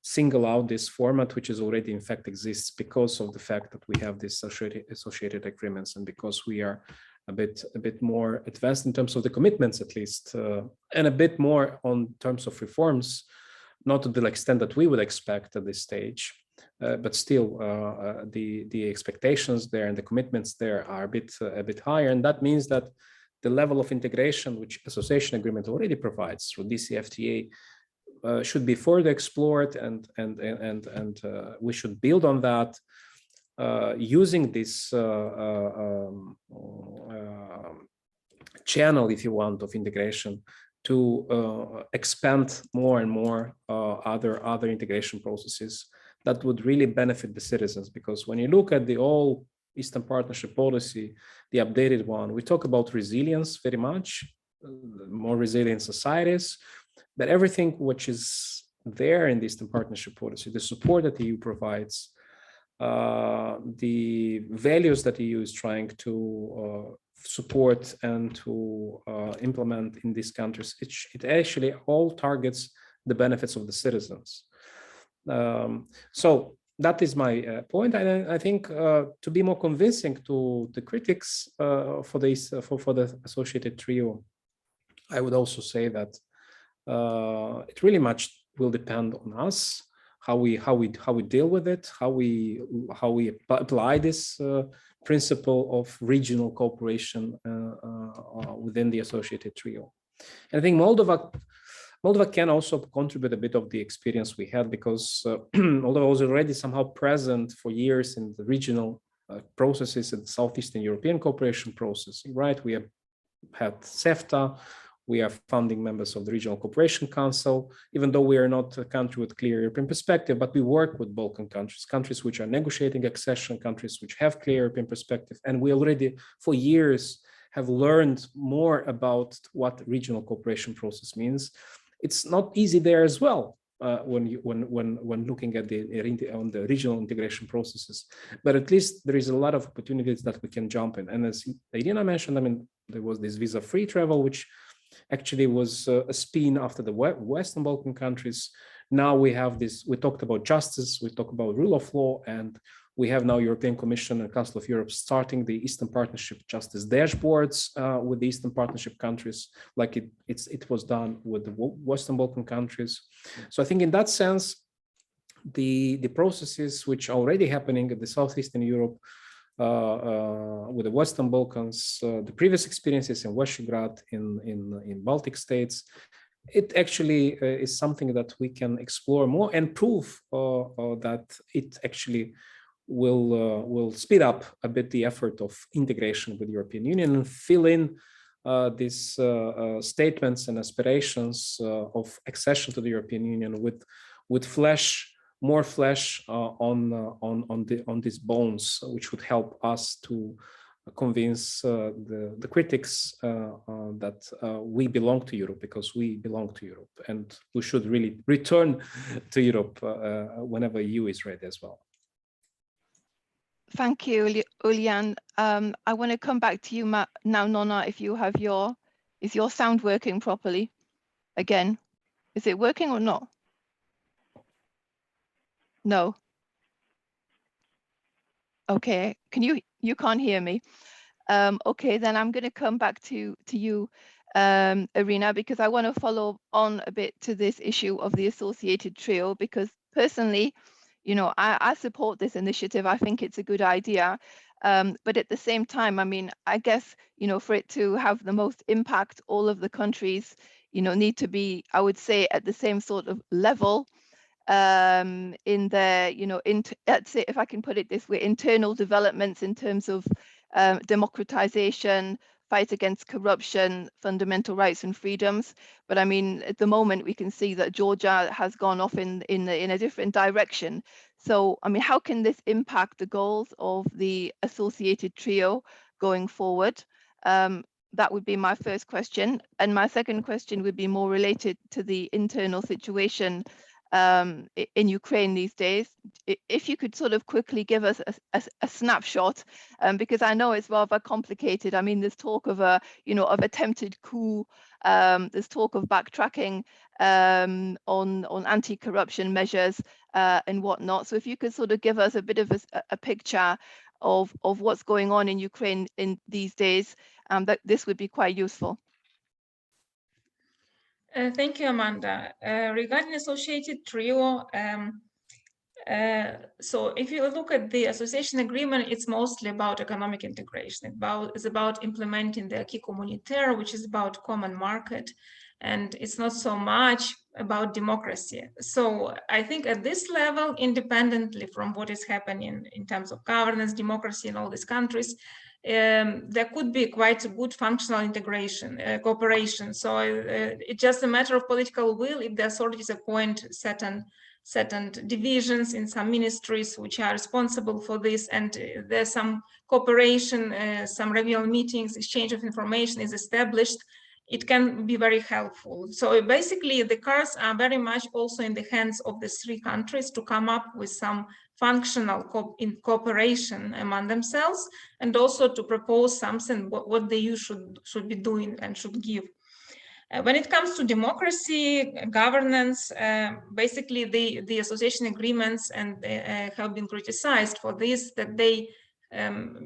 single out this format, which is already in fact exists because of the fact that we have these associated agreements, and because we are a bit more advanced in terms of the commitments, at least, and a bit more on terms of reforms, not to the extent that we would expect at this stage, but still the expectations there and the commitments there are a bit higher, and that means that the level of integration which association agreement already provides through DCFTA should be further explored, and we should build on that. Using this channel, if you want, of integration to expand more and more other integration processes that would really benefit the citizens. Because when you look at the all Eastern Partnership policy, the updated one, we talk about resilience very much, more resilient societies, but everything which is there in the Eastern Partnership policy, the support that the EU provides, the values that the EU is trying to support and to implement in these countries, it actually all targets the benefits of the citizens. So that is my point. And I think to be more convincing to the critics for the associated trio, I would also say that it really much will depend on us, how we deal with it, how we apply this principle of regional cooperation within the associated trio. And I think Moldova can also contribute a bit of the experience we had, because Moldova was already somehow present for years in the regional processes in the Southeastern European cooperation process, right? We have had CEFTA. We are founding members of the Regional Cooperation Council, even though we are not a country with clear European perspective, but we work with Balkan countries, countries which are negotiating accession, countries which have clear European perspective. And we already, for years, have learned more about what regional cooperation process means. It's not easy there as well when looking at the regional integration processes, but at least there is a lot of opportunities that we can jump in. And as Iryna mentioned, I mean, there was this visa-free travel, which actually was a spin after the Western Balkan countries. Now we have this, we talked about justice, we talk about rule of law, and we have now European Commission and Council of Europe starting the Eastern Partnership justice dashboards with the Eastern Partnership countries, like it was done with the Western Balkan countries. So I think in that sense, the processes which are already happening in the Southeastern Europe with the Western Balkans, the previous experiences in Visegrad, in Baltic states, it actually is something that we can explore more and prove that it actually will speed up a bit the effort of integration with the European Union and fill in these statements and aspirations of accession to the European Union with more flesh on these bones, which would help us to convince the critics that we belong to Europe, because we belong to Europe, and we should really return to Europe whenever EU is ready as well. Thank you, Iulian. I want to come back to you now, Nona, if you have is your sound working properly? Again, is it working or not? No. Okay, you can't hear me. Okay, then I'm going to come back to you, Iryna, because I want to follow on a bit to this issue of the associated trio, because personally, you know, I support this initiative. I think it's a good idea. But at the same time, I mean, I guess, you know, for it to have the most impact, all of the countries, you know, need to be, I would say, at the same sort of level in their, you know, let's say, if I can put it this way, internal developments in terms of democratization, fight against corruption, fundamental rights and freedoms. But I mean, at the moment, we can see that Georgia has gone off in a different direction. So, I mean, how can this impact the goals of the associated trio going forward? That would be my first question. And my second question would be more related to the internal situation in Ukraine these days. If you could sort of quickly give us a snapshot, because I know it's rather complicated. I mean, there's talk of of attempted coup. There's talk of backtracking on anti-corruption measures and whatnot. So if you could sort of give us a bit of a picture of what's going on in Ukraine in these days, that this would be quite useful. Thank you, Amanda. Regarding associated trio, so if you look at the association agreement, it's mostly about economic integration. It's about implementing the acquis communautaire, which is about common market, and it's not so much about democracy. So I think at this level, independently from what is happening in terms of governance, democracy in all these countries, there could be quite a good functional integration, cooperation. So it's just a matter of political will. If the authorities appoint certain divisions in some ministries which are responsible for this, and there's some cooperation, some regular meetings, exchange of information is established, it can be very helpful. So basically, the cards are very much also in the hands of the three countries to come up with some functional cooperation among themselves, and also to propose something what the EU should be doing and should give. When it comes to democracy, governance, basically the association agreements and have been criticized for this, that they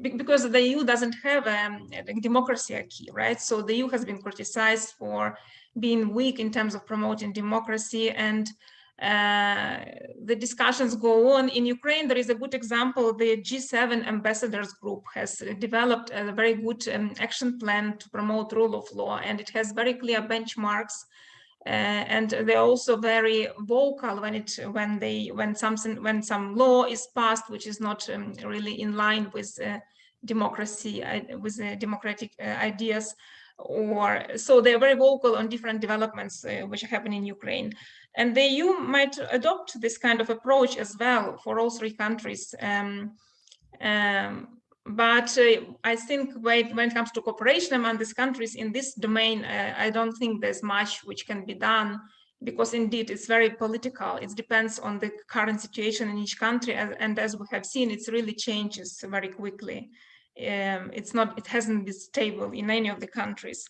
because the EU doesn't have a democracy acquis, right? So the EU has been criticized for being weak in terms of promoting democracy, and the discussions go on. In Ukraine, there is a good example. The G7 ambassadors group has developed a very good action plan to promote rule of law, and it has very clear benchmarks. And they're also very vocal when some law is passed which is not really in line with democracy, with democratic ideas. Or so they're very vocal on different developments which are happening in Ukraine, and the EU might adopt this kind of approach as well for all three countries. But I think when it comes to cooperation among these countries in this domain, I don't think there's much which can be done, because indeed it's very political. It depends on the current situation in each country, and as we have seen, it really changes very quickly. It hasn't been stable in any of the countries.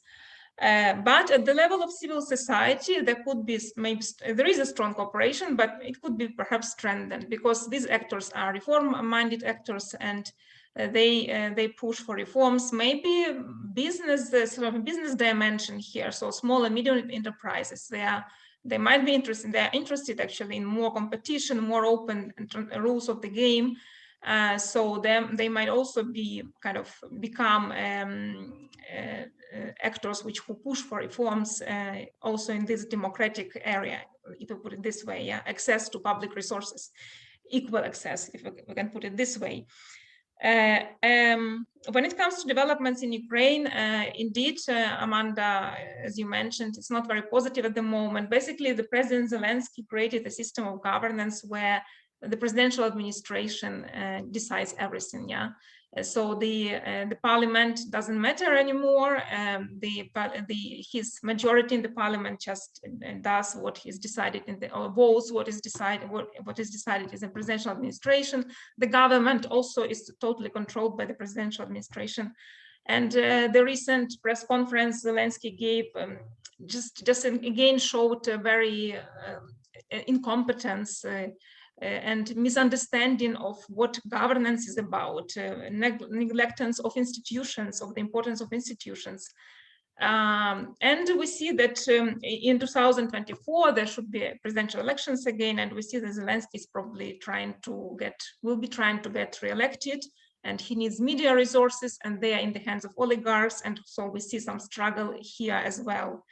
But at the level of civil society, there could be there is a strong cooperation, but it could be perhaps strengthened, because these actors are reform-minded actors, and they push for reforms. Maybe business, sort of business dimension here. So small and medium enterprises, they might be interested. They are interested actually in more competition, more open rules of the game. So they might also be kind of become actors who push for reforms also in this democratic area, if you put it this way, yeah, access to public resources, equal access, if we can put it this way. When it comes to developments in Ukraine, indeed, Amanda, as you mentioned, it's not very positive at the moment. Basically, the President Zelensky created a system of governance where the presidential administration decides everything. Yeah, so the parliament doesn't matter anymore. His majority in the parliament just does what is decided or votes what is decided. What is decided is the presidential administration. The government also is totally controlled by the presidential administration. And the recent press conference Zelensky gave just again showed a very incompetence. And misunderstanding of what governance is about, neglectance of institutions, of the importance of institutions. And we see that in 2024, there should be presidential elections again, and we see that Zelensky is probably will be trying to get re-elected, and he needs media resources, and they are in the hands of oligarchs, and so we see some struggle here as well.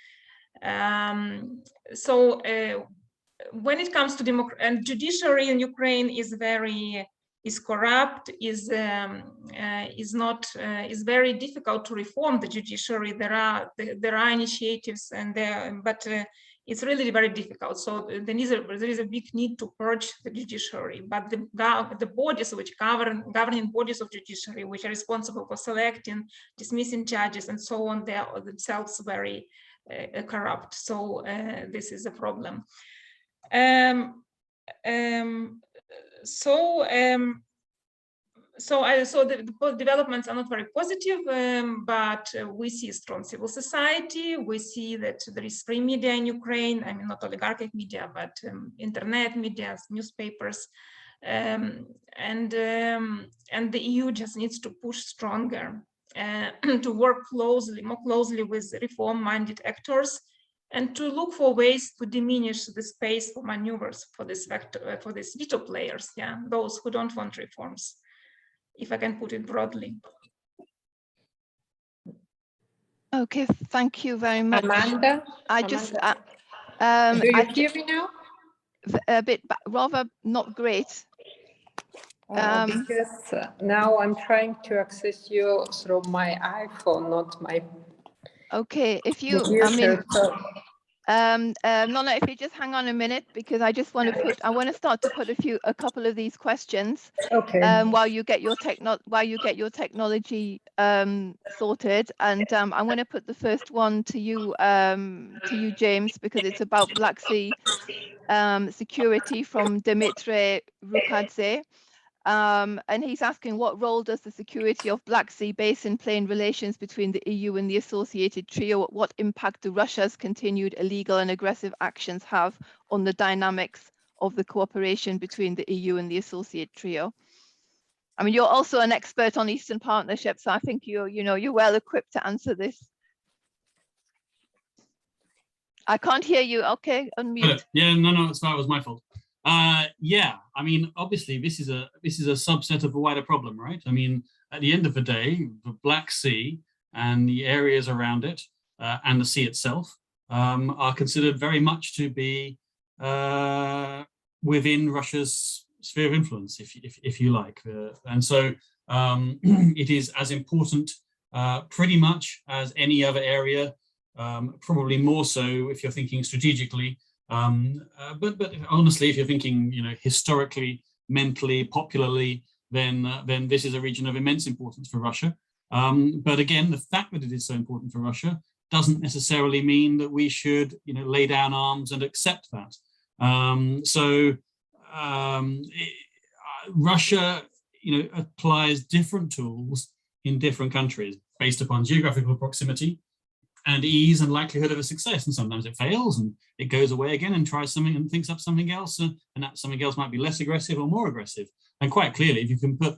When it comes to and judiciary in Ukraine is corrupt, is very difficult to reform the judiciary. There are initiatives but it's really very difficult. So there is a big need to purge the judiciary. But the bodies which governing bodies of judiciary, which are responsible for selecting, dismissing judges, and so on, they are themselves very corrupt. So this is a problem. The developments are not very positive, but we see strong civil society. We see that there is free media in Ukraine. I mean, not oligarchic media, but internet media, newspapers, and the EU just needs to push stronger to work more closely with reform-minded actors, and to look for ways to diminish the space for maneuvers for these veto players, yeah, those who don't want reforms, if I can put it broadly. Okay, thank you very much. Amanda, do you hear me now? A bit, rather not great. Because now I'm trying to access you through my iPhone, not my. Okay, if you, Nona, if you just hang on a minute, because I just want to start to put a couple of these questions. Okay. While you get your technology sorted, and I'm going to put the first one to you, James, because it's about Black Sea security from Dimitri Rukadze. And he's asking, what role does the security of Black Sea Basin play in relations between the EU and the associated trio? What impact do Russia's continued illegal and aggressive actions have on the dynamics of the cooperation between the EU and the associate trio? I mean, you're also an expert on Eastern Partnership, so I think you're well equipped to answer this. I can't hear you. Okay, unmute. Yeah, no, that was my fault. Yeah, I mean, obviously this is a subset of a wider problem, right? I mean, at the end of the day, the Black Sea and the areas around it and the sea itself are considered very much to be within Russia's sphere of influence, if you like, and so it is as important pretty much as any other area, probably more so if you're thinking strategically. But honestly, if you're thinking, historically, mentally, popularly, then this is a region of immense importance for Russia. But again, the fact that it is so important for Russia doesn't necessarily mean that we should, lay down arms and accept that. Russia, applies different tools in different countries based upon geographical proximity and ease and likelihood of a success. And sometimes it fails and it goes away again and tries something and thinks up something else, and that something else might be less aggressive or more aggressive. And quite clearly, if you can put,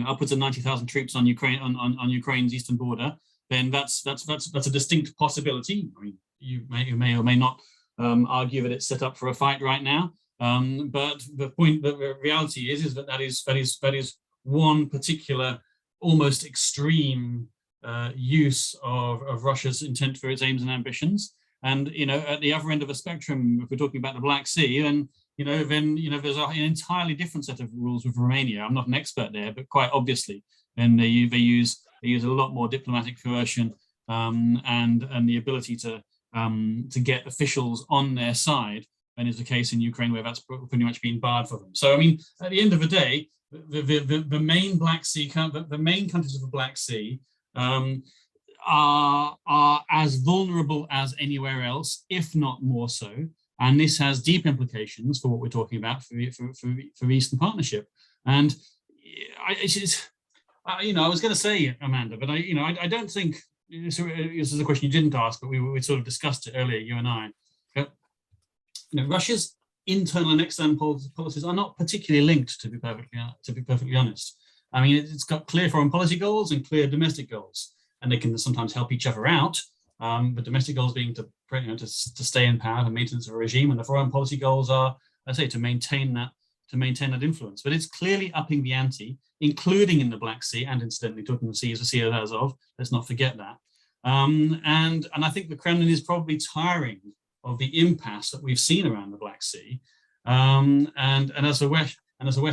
upwards of 90,000 troops on Ukraine on Ukraine's eastern border, then that's a distinct possibility. I mean, you may or may not argue that it's set up for a fight right now, But the reality is that that is one particular, almost extreme use of Russia's intent for its aims and ambitions. And at the other end of the spectrum, if we're talking about the Black Sea, then there's an entirely different set of rules with Romania. I'm not an expert there, but quite obviously, and they use a lot more diplomatic coercion and the ability to get officials on their side, than is the case in Ukraine, where that's pretty much been barred for them. So I mean, at the end of the day, the main Black Sea, the main countries of the Black Sea are as vulnerable as anywhere else, if not more so. And this has deep implications for what we're talking about for the Eastern Partnership. And I was going to say, Amanda, but I don't think this is a question you didn't ask, but we sort of discussed it earlier, you and I. Russia's internal and external policies are not particularly linked, to be perfectly honest. I mean, it's got clear foreign policy goals and clear domestic goals, and they can sometimes help each other out. But domestic goals being to stay in power, the maintenance of a regime, and the foreign policy goals are, I say, to maintain that influence. But it's clearly upping the ante, including in the Black Sea, and incidentally, talking the sea is the Sea of Azov. Let's not forget that. And I think the Kremlin is probably tiring of the impasse that we've seen around the Black Sea, and as the West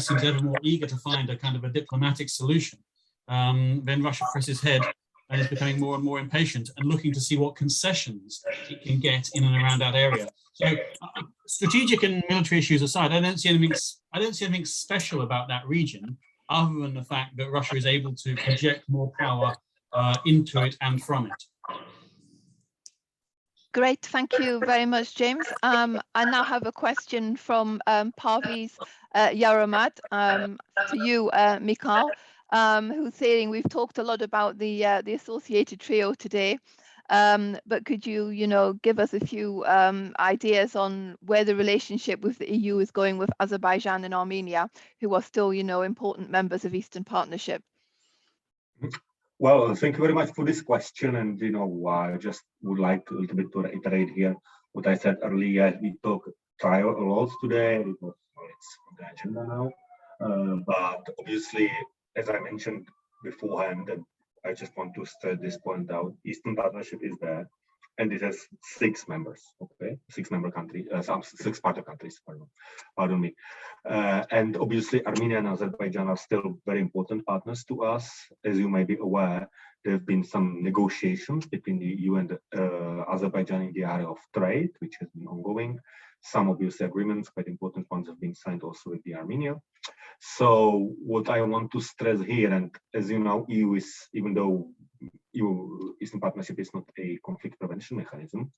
seems ever more eager to find a kind of a diplomatic solution, then Russia presses ahead and is becoming more and more impatient and looking to see what concessions it can get in and around that area. So, strategic and military issues aside, I don't see anything special about that region, other than the fact that Russia is able to project more power into it and from it. Great, thank you very much, James. I now have a question from Parviz Yaramad to you, Michal, who's saying we've talked a lot about the associated trio today, but could you, give us a few ideas on where the relationship with the EU is going with Azerbaijan and Armenia, who are still, important members of Eastern Partnership? Well, thank you very much for this question. And, I just would like a little bit to reiterate here what I said earlier. We talked trio a lot today because it's on the agenda now. But obviously, as I mentioned beforehand, and I just want to stress this point out, Eastern Partnership is there, and it has 6 members, okay? 6 member countries, 6 partner countries, pardon me. And obviously, Armenia and Azerbaijan are still very important partners to us. As you may be aware, there have been some negotiations between the EU and Azerbaijan in the area of trade, which has been ongoing. Some obviously agreements, quite important ones, have been signed also with the Armenia. So what I want to stress here, and as you know, EU is, even though Eastern Partnership is not a conflict prevention mechanism,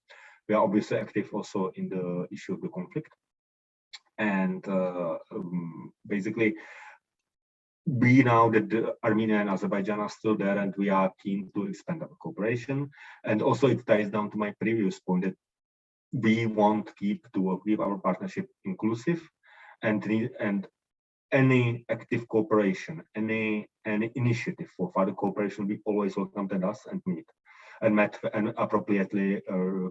we are obviously active also in the issue of the conflict. And basically, we know that Armenia and Azerbaijan are still there, and we are keen to expand our cooperation. And also it ties down to my previous point that we want to keep our partnership inclusive, and any active cooperation, any initiative for further cooperation, we always welcomed us and met and appropriately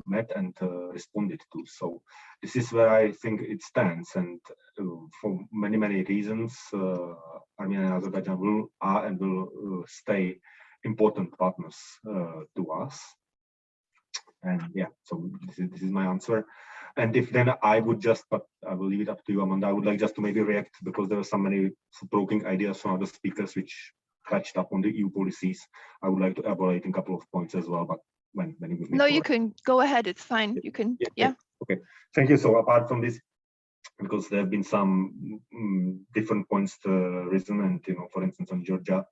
met and responded to. So this is where I think it stands, and for many reasons, Armenia and Azerbaijan are and will stay important partners to us. And yeah, so this is my answer. And if then I would just, but I will leave it up to you, Amanda. I would like just to maybe react, because there were so many provoking ideas from other speakers which touched up on the EU policies. I would like to elaborate in a couple of points as well, but when you give me No, you can go ahead. It's fine. You can, yeah. Okay, thank you. So apart from this, because there have been some different points risen, and for instance, on Georgia,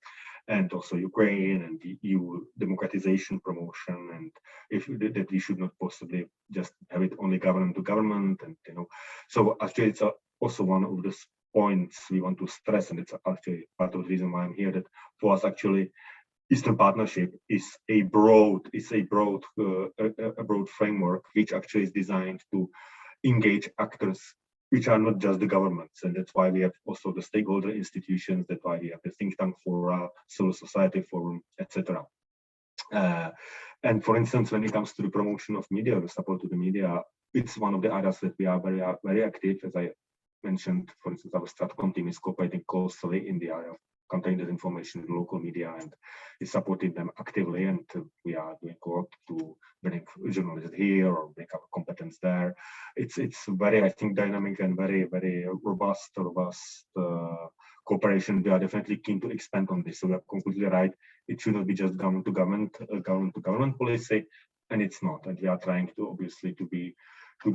and also Ukraine and the EU democratization promotion, and that we should not possibly just have it only government to government, and so actually it's also one of the points we want to stress, and it's actually part of the reason why I'm here, that for us actually Eastern Partnership is a broad framework which actually is designed to engage actors which are not just the governments, and that's why we have also the stakeholder institutions. That's why we have the think tank for civil society forum, etc. And for instance, when it comes to the promotion of media, the support to the media, it's one of the areas that we are very active. As I mentioned, for instance, our Stratcom team is cooperating closely in the area of countering disinformation in local media and is supporting them actively. And we are doing work to bring journalists here or make up competence there. It's very, I think, dynamic and very, very robust cooperation. We are definitely keen to expand on this. So you're completely right. It should not be just government to government policy, and it's not. And we are trying to obviously to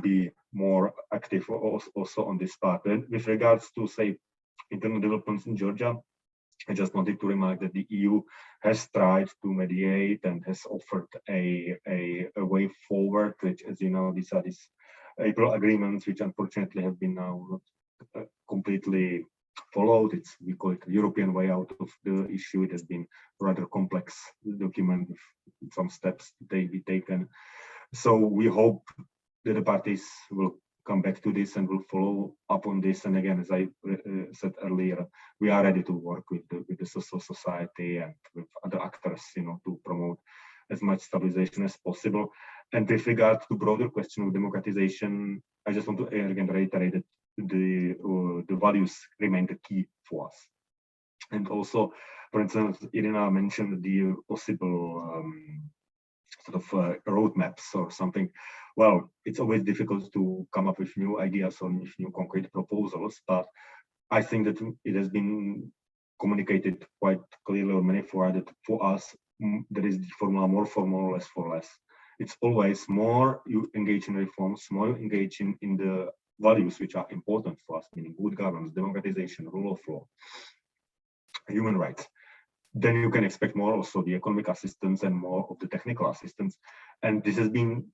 be more active also on this part. And with regards to, say, internal developments in Georgia, I just wanted to remark that the EU has tried to mediate and has offered a way forward, which, as you know, these are these April agreements, which unfortunately have been now not completely followed. We call it the European way out of the issue. It has been a rather complex document with some steps to be taken. So we hope that the parties will come back to this and will follow up on this. And again, as I said earlier, we are ready to work with the civil society and with other actors, to promote as much stabilization as possible. And with regard to broader question of democratization, I just want to again reiterate that the values remain the key for us. And also, for instance, Iryna mentioned the possible sort of roadmaps or something. Well, it's always difficult to come up with new ideas or with new concrete proposals, but I think that it has been communicated quite clearly or many for that for us, there is the formula more for more, less for less. It's always more you engage in reforms, more you engage in the values which are important for us, meaning good governance, democratization, rule of law, human rights. Then you can expect more also the economic assistance and more of the technical assistance. And this has been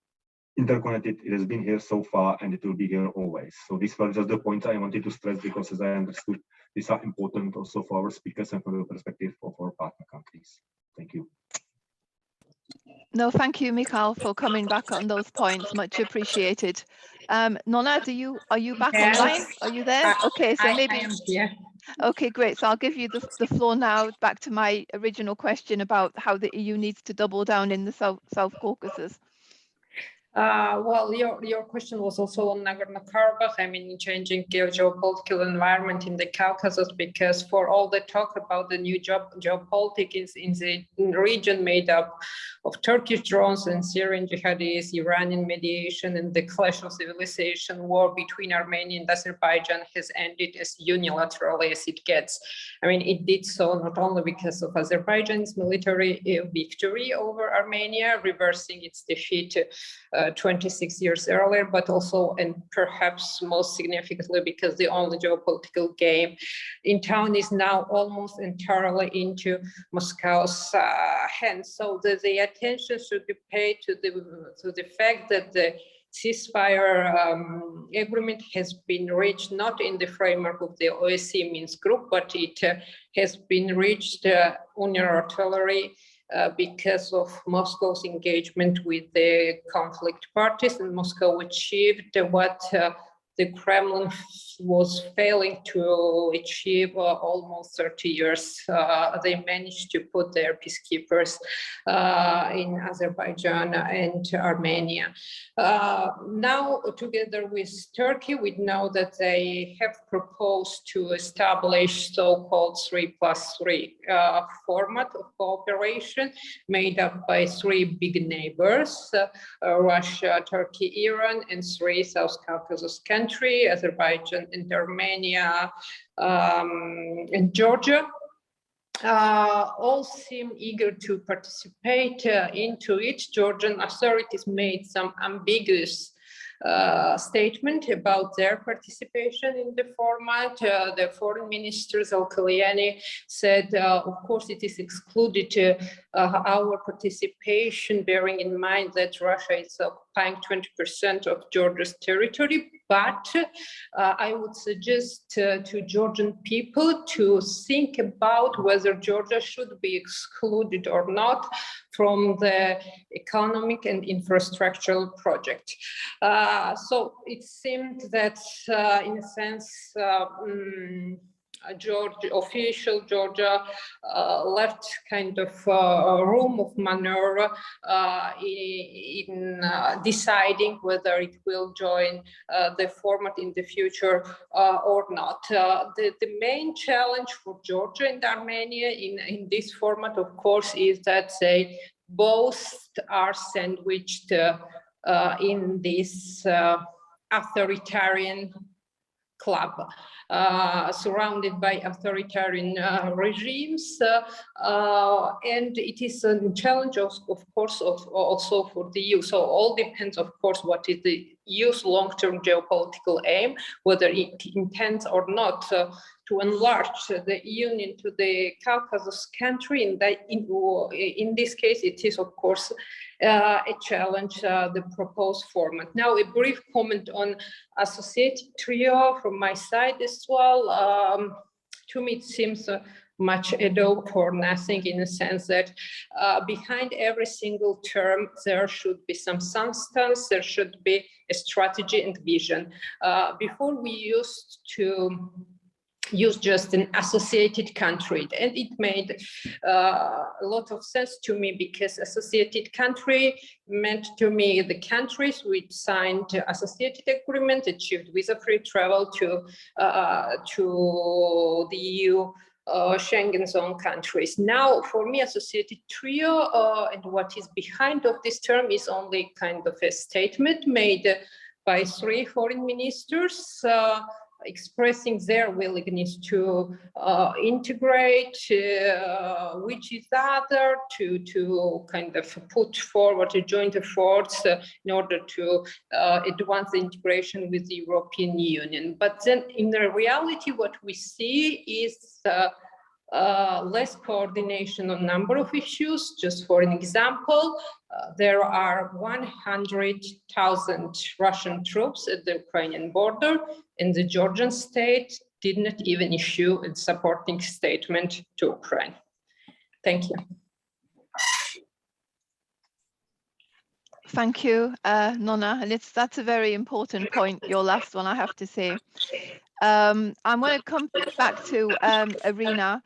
interconnected. It has been here so far, and it will be here always. So these were just the points I wanted to stress, because as I understood, these are important also for our speakers and from the perspective of our partner countries. Thank you. No, thank you, Michal, for coming back on those points. Much appreciated. Nona, are you back online? Are you there? Okay, so maybe. I am here. Okay, great. So I'll give you the floor now, back to my original question about how the EU needs to double down in the South Caucasus. Well, your question was also on Nagorno-Karabakh. I mean, changing geopolitical environment in the Caucasus, because for all the talk about the new geopolitics in the region made up of Turkish drones and Syrian jihadis, Iranian mediation, and the clash of civilization, war between Armenia and Azerbaijan has ended as unilaterally as it gets. I mean, it did so not only because of Azerbaijan's military victory over Armenia, reversing its defeat 26 years earlier, but also, and perhaps most significantly, because the only geopolitical game in town is now almost entirely into Moscow's hands. So the attention should be paid to the fact that the ceasefire agreement has been reached not in the framework of the OSCE Minsk group, but it has been reached unilaterally because of Moscow's engagement with the conflict parties, and Moscow achieved what the Kremlin was failing to achieve almost 30 years. They managed to put their peacekeepers in Azerbaijan and Armenia. Now, together with Turkey, we know that they have proposed to establish so-called 3+3 format of cooperation made up by 3 big neighbors, Russia, Turkey, Iran, and 3 South Caucasus countries, Azerbaijan and Armenia and Georgia. All seem eager to participate into it. Georgian authorities made some ambiguous statement about their participation in the format. The foreign minister Zalkalyani said, of course, it is excluded our participation, bearing in mind that Russia is occupying 20% of Georgia's territory. But I would suggest to Georgian people to think about whether Georgia should be excluded or not from the economic and infrastructural project. So it seemed that, in a sense, official Georgia left kind of room of maneuver in deciding whether it will join the format in the future or not. The main challenge for Georgia and Armenia in this format, of course, is that they both are sandwiched in this authoritarian club, surrounded by authoritarian regimes, and it is a challenge, of course, also for the EU. So all depends, of course, what is the EU's long-term geopolitical aim, whether it intends or not to enlarge the union to the Caucasus country. In this case, it is, of course, a challenge, the proposed format. Now, a brief comment on associated trio from my side as well. To me, it seems much ado for nothing, in a sense that behind every single term, there should be some substance, there should be a strategy and vision. Before we used to use just an associated country, and it made a lot of sense to me, because associated country meant to me the countries which signed associated agreement, achieved visa-free travel to the EU Schengen zone countries. Now, for me, associated trio and what is behind of this term is only kind of a statement made by 3 foreign ministers expressing their willingness to integrate which is other, to kind of put forward a joint efforts in order to advance the integration with the European Union. But then in the reality, what we see is less coordination on number of issues. Just for an example, there are 100,000 Russian troops at the Ukrainian border, and the Georgian state did not even issue a supporting statement to Ukraine. Thank you. Thank you, Nona. And that's a very important point, your last one, I have to say. I'm going to come back to Iryna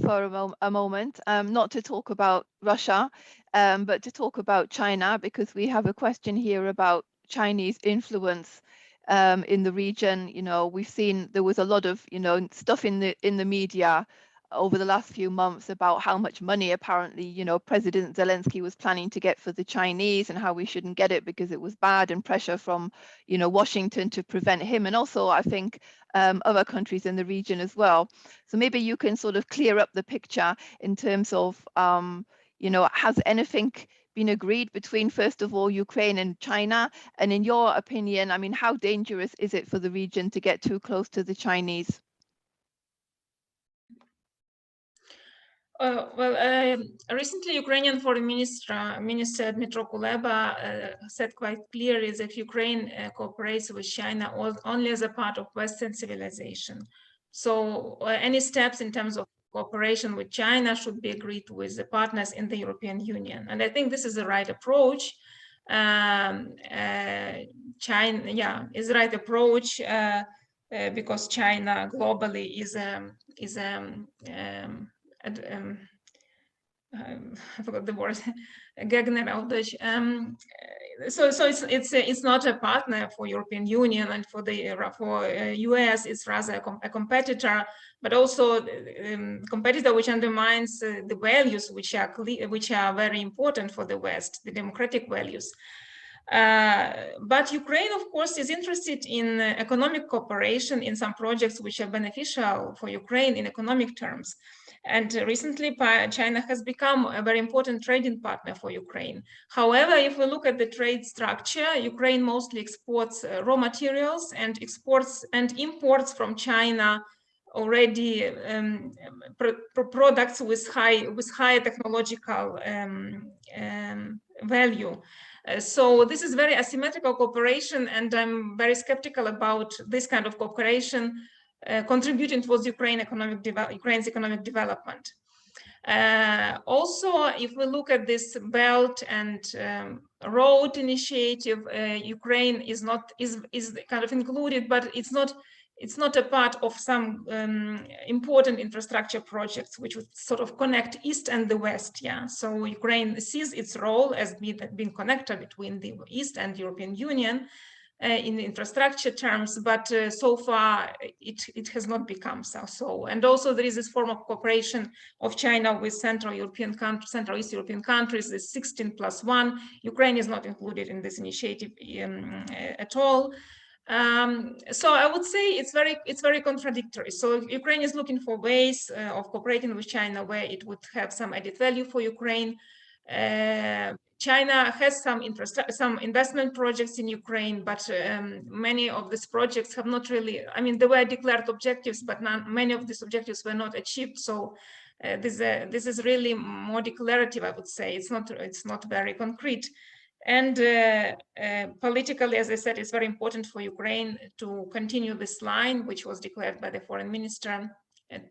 for a moment, not to talk about Russia, but to talk about China, because we have a question here about Chinese influence in the region. You know, we've seen there was a lot of, you know, stuff in the media over the last few months about how much money apparently, you know, President Zelensky was planning to get for the Chinese, and how we shouldn't get it because it was bad, and pressure from, you know, Washington to prevent him, and also I think other countries in the region as well. So maybe you can sort of clear up the picture in terms of, you know, has anything been agreed between, first of all, Ukraine and China? And in your opinion, I mean, how dangerous is it for the region to get too close to the Chinese? Recently, Ukrainian Foreign Minister Dmytro Kuleba said quite clearly that Ukraine cooperates with China only as a part of Western civilization. So any steps in terms of cooperation with China should be agreed with the partners in the European Union. And I think this is the right approach. China, yeah, is the right approach because China globally is I forgot the word. So it's not a partner for European Union, and for US it's rather a competitor, but also competitor which undermines the values which are very important for the West, the democratic values. But Ukraine, of course, is interested in economic cooperation in some projects which are beneficial for Ukraine in economic terms. And recently, China has become a very important trading partner for Ukraine. However, if we look at the trade structure, Ukraine mostly exports raw materials, and exports and imports from China already products with high technological value. So this is very asymmetrical cooperation, and I'm very skeptical about this kind of cooperation contributing towards Ukraine's economic development. Also, if we look at this Belt and Road initiative, Ukraine is kind of included, but it's not it's not a part of some important infrastructure projects which would sort of connect East and the West. Yeah, so Ukraine sees its role as being connector between the East and European Union in infrastructure terms, but so far it has not become so. And also there is this form of cooperation of China with Central East European countries, the 16+1. Ukraine is not included in this initiative at all. So I would say it's very contradictory. So Ukraine is looking for ways of cooperating with China where it would have some added value for Ukraine. China has some investment projects in Ukraine, but many of these projects have not really, I mean, they were declared objectives, but many of these objectives were not achieved. So this is really more declarative, I would say. It's not very concrete. And politically, as I said, it's very important for Ukraine to continue this line, which was declared by the foreign minister,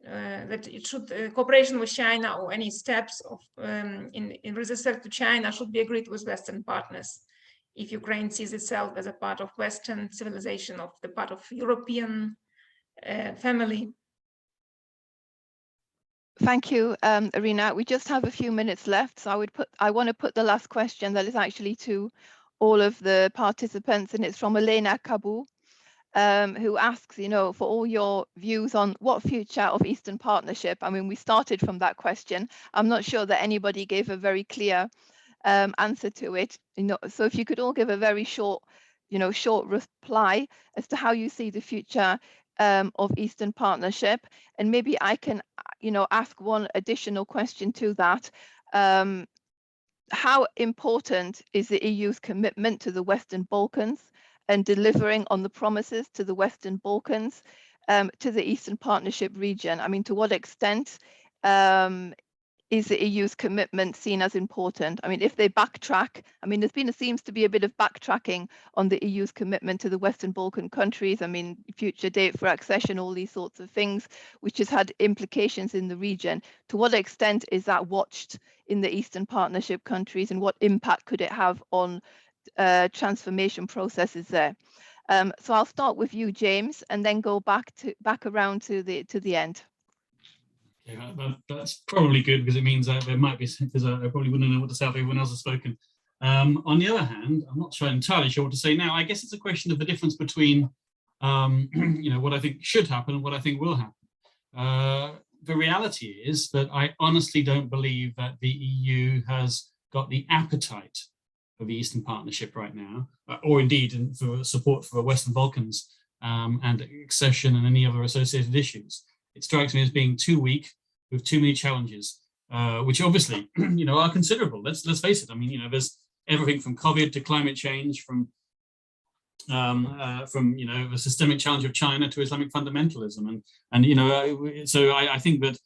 that it should cooperation with China or any steps of in respect to China should be agreed with Western partners. If Ukraine sees itself as a part of Western civilization, of the part of European family. Thank you, Iryna. We just have a few minutes left, so I want to put the last question that is actually to all of the participants, and it's from Elena Kabu, who asks, for all your views on what future of Eastern Partnership. I mean, we started from that question. I'm not sure that anybody gave a very clear answer to it. So if you could all give a very short reply as to how you see the future of Eastern Partnership, and maybe I can, ask one additional question to that. How important is the EU's commitment to the Western Balkans and delivering on the promises to the Western Balkans, to the Eastern Partnership region? I mean, to what extent is the EU's commitment seen as important? I mean, if they backtrack, I mean, seems to be a bit of backtracking on the EU's commitment to the Western Balkan countries. I mean, future date for accession, all these sorts of things, which has had implications in the region. To what extent is that watched in the Eastern Partnership countries, and what impact could it have on transformation processes there? So I'll start with you, James, and then go back around to the end. Yeah, that's probably good, because it means that there might be, because I probably wouldn't know what to say if everyone else has spoken. On the other hand, I'm not entirely sure what to say now. I guess it's a question of the difference between, what I think should happen and what I think will happen. The reality is that I honestly don't believe that the EU has got the appetite for the Eastern Partnership right now, or indeed for support for the Western Balkans and accession and any other associated issues. It strikes me as being too weak, with too many challenges, which obviously, are considerable. Let's face it. I mean, there's everything from COVID to climate change, from the systemic challenge of China to Islamic fundamentalism, and so I think that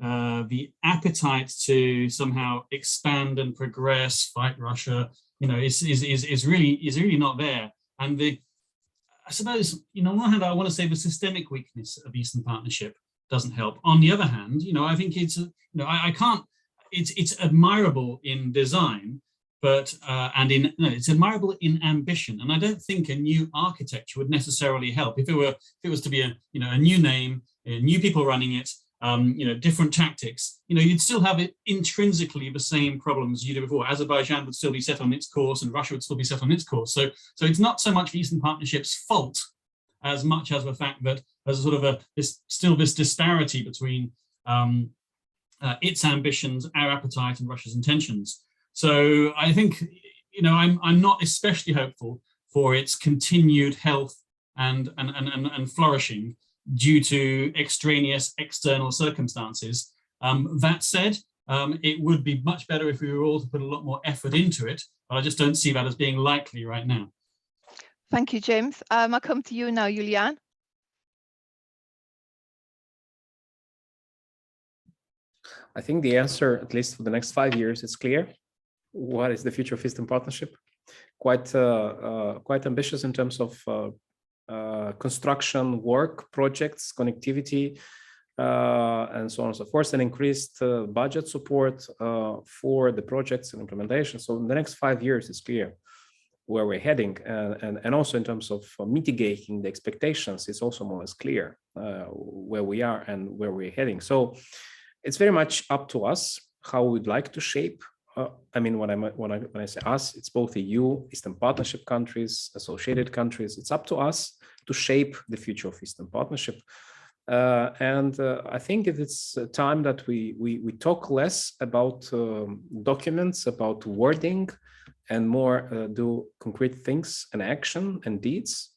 the appetite to somehow expand and progress, fight Russia, is really not there. And I suppose, on one hand, I want to say the systemic weakness of Eastern Partnership doesn't help. On the other hand, I think it's, it's admirable in design, but it's admirable in ambition. And I don't think a new architecture would necessarily help. If it was to be a new name, new people running it, different tactics, you'd still have it intrinsically the same problems you did before. Azerbaijan would still be set on its course, and Russia would still be set on its course. So it's not so much the Eastern Partnership's fault as much as the fact that there's a sort of this disparity between its ambitions, our appetite, and Russia's intentions. So I think, I'm not especially hopeful for its continued health and flourishing due to extraneous external circumstances. That said, it would be much better if we were all to put a lot more effort into it, but I just don't see that as being likely right now. Thank you, James. I'll come to you now, Iulian. I think the answer, at least for the next 5 years, is clear. What is the future of Eastern Partnership? Quite ambitious in terms of construction work, projects, connectivity, and so on and so forth, and increased budget support for the projects and implementation. So in the next 5 years, it's clear. where we're heading, and also in terms of mitigating the expectations, it's also more or less clear where we are and where we're heading. So it's very much up to us how we'd like to shape. I mean, when I say us, it's both EU, Eastern Partnership countries, associated countries. It's up to us to shape the future of Eastern Partnership. And I think it's time that we talk less about documents, about wording, and more do concrete things and action and deeds,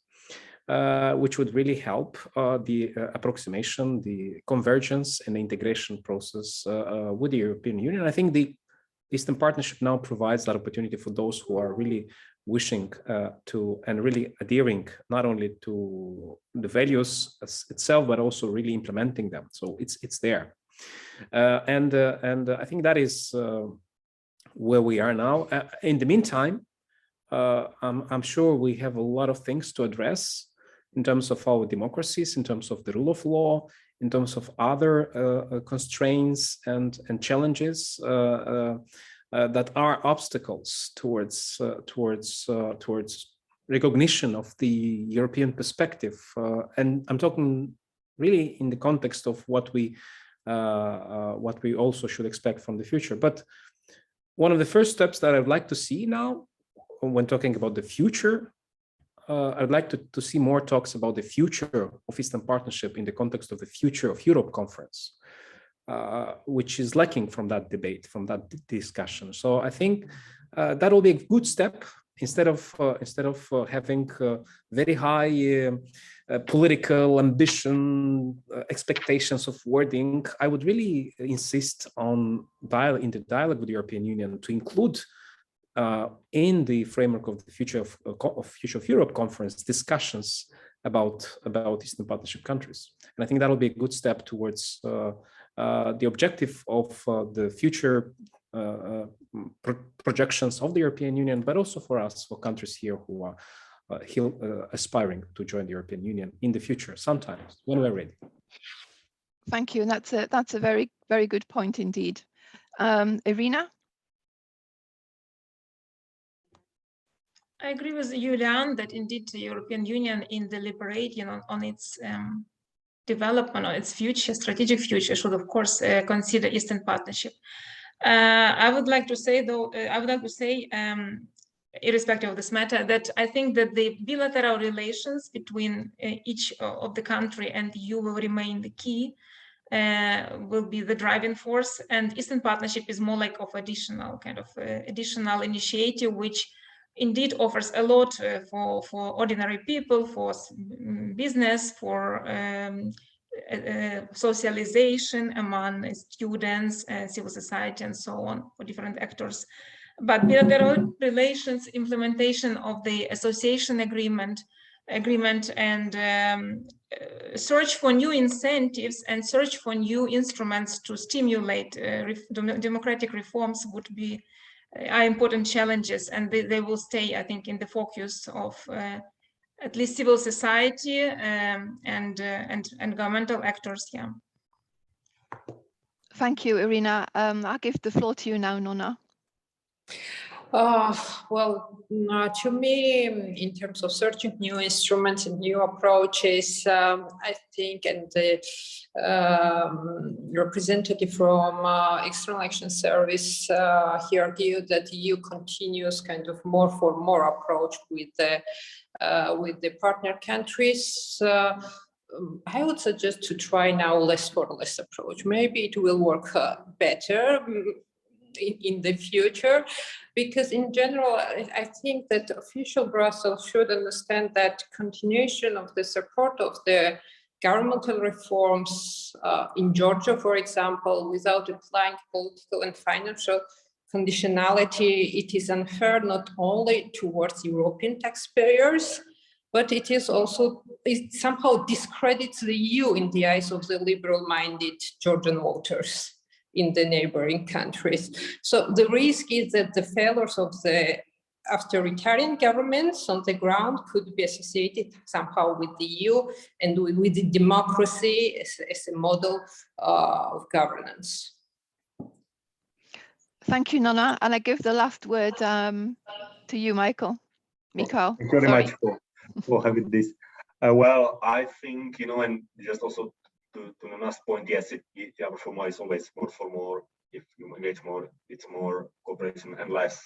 which would really help the approximation, the convergence and the integration process with the European Union. I think the Eastern Partnership now provides that opportunity for those who are really wishing to and really adhering not only to the values itself, but also really implementing them. So it's there, and I think that is where we are now. In the meantime, I'm sure we have a lot of things to address in terms of our democracies, in terms of the rule of law, in terms of other constraints and challenges that are obstacles towards recognition of the European perspective. And I'm talking really in the context of what we also should expect from the future. But one of the first steps that I'd like to see now, when talking about the future, I'd like to see more talks about the future of Eastern Partnership in the context of the Future of Europe conference, which is lacking from that debate, from that discussion. So I think that will be a good step instead of having very high political ambition, expectations of wording. I would really insist on in the dialogue with the European Union to include in the framework of the Future of Europe conference discussions about Eastern Partnership countries. And I think that will be a good step towards the objective of the future projections of the European Union, but also for us, for countries here who are aspiring to join the European Union in the future, sometimes when we're ready. Thank you, and that's a very, very good point indeed. Iryna? I agree with Iulian that indeed the European Union, in deliberating on its development or its future, strategic future, should of course consider Eastern Partnership. I would like to say, though, irrespective of this matter, that I think that the bilateral relations between each of the country and the EU will remain the key, will be the driving force, and Eastern Partnership is more like of additional initiative, which indeed offers a lot for ordinary people, for business, for socialization among students, civil society, and so on, for different actors. But bilateral relations, implementation of the association agreement, and search for new incentives and search for new instruments to stimulate democratic reforms are important challenges, and they will stay, I think, in the focus of at least civil society and governmental actors. Yeah. Thank you, Iryna. I'll give the floor to you now, Nona. Well, to me, in terms of searching new instruments and new approaches, I think, and the representative from External Action Service he argued that the EU continues kind of more for more approach with the partner countries. I would suggest to try now less for less approach. Maybe it will work better in the future, because in general, I think that official Brussels should understand that continuation of the support of the governmental reforms in Georgia, for example, without applying political and financial conditionality, it is unfair not only towards European taxpayers, but it somehow discredits the EU in the eyes of the liberal-minded Georgian voters in the neighboring countries. So the risk is that the failures of the authoritarian governments on the ground could be associated somehow with the EU and with the democracy as a model of governance. Thank you, Nona. And I give the last word to you, Michal. Michal. Thank you very much for having this. Well, I think, and just also to Nona's point, yes, our format is always more for more. If you engage more, it's more cooperation, and less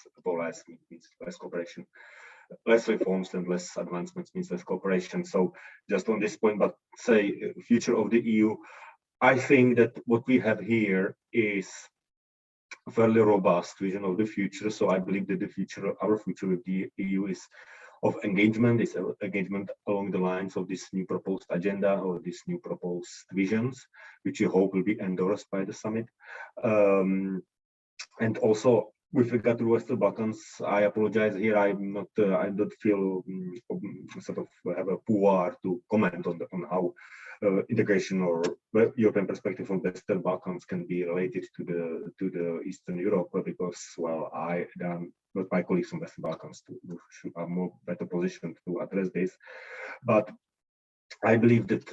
means less cooperation. Less reforms and less advancements means less cooperation. So just on this point, but say future of the EU, I think that what we have here is a fairly robust vision of the future. So I believe that our future with the EU is of engagement, is engagement along the lines of this new proposed agenda or these new proposed visions, which we hope will be endorsed by the summit. And also with regard to Western Balkans, I apologize here. I don't feel sort of have a pouvoir to comment on how integration or European perspective from Western Balkans can be related to the Eastern Europe, because well, not my colleagues from Western Balkans who are more better positioned to address this. But I believe that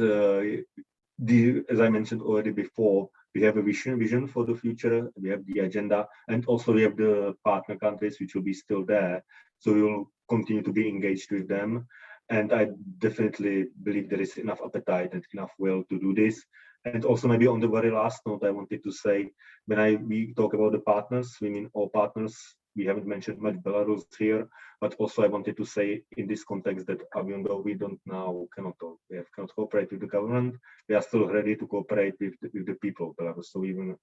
as I mentioned already before, we have a vision for the future. We have the agenda, and also we have the partner countries which will be still there. So we will continue to be engaged with them. And I definitely believe there is enough appetite and enough will to do this. And also maybe on the very last note, I wanted to say, when we talk about the partners, we mean all partners. We haven't mentioned much Belarus here, but also I wanted to say in this context that even though we cannot cooperate with the government, we are still ready to cooperate with the people of Belarus. So even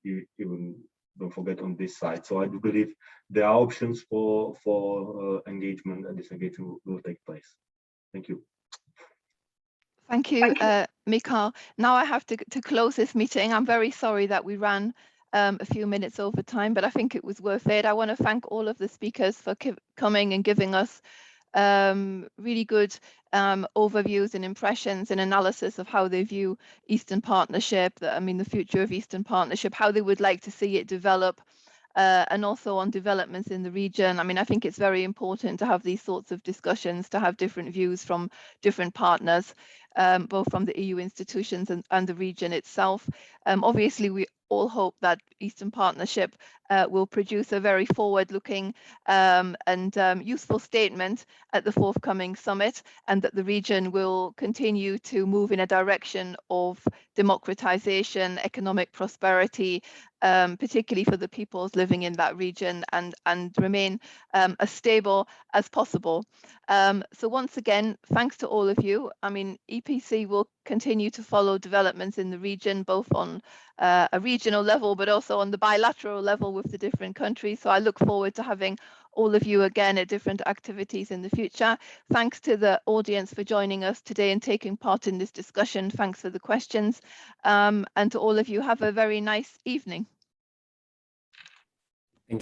don't forget on this side. So I do believe there are options for engagement, and this engagement will take place. Thank you. Thank you, Michal. Now I have to close this meeting. I'm very sorry that we ran a few minutes over time, but I think it was worth it. I want to thank all of the speakers for coming and giving us really good overviews and impressions and analysis of how they view Eastern Partnership, the future of Eastern Partnership, how they would like to see it develop, and also on developments in the region. I think it's very important to have these sorts of discussions, to have different views from different partners, both from the EU institutions and the region itself. Obviously, we all hope that Eastern Partnership will produce a very forward-looking and useful statement at the forthcoming summit, and that the region will continue to move in a direction of democratization, economic prosperity, particularly for the peoples living in that region, and remain as stable as possible. So once again, thanks to all of you. EPC will continue to follow developments in the region, both on a regional level, but also on the bilateral level with the different countries. So I look forward to having all of you again at different activities in the future. Thanks to the audience for joining us today and taking part in this discussion. Thanks for the questions. And to all of you, have a very nice evening.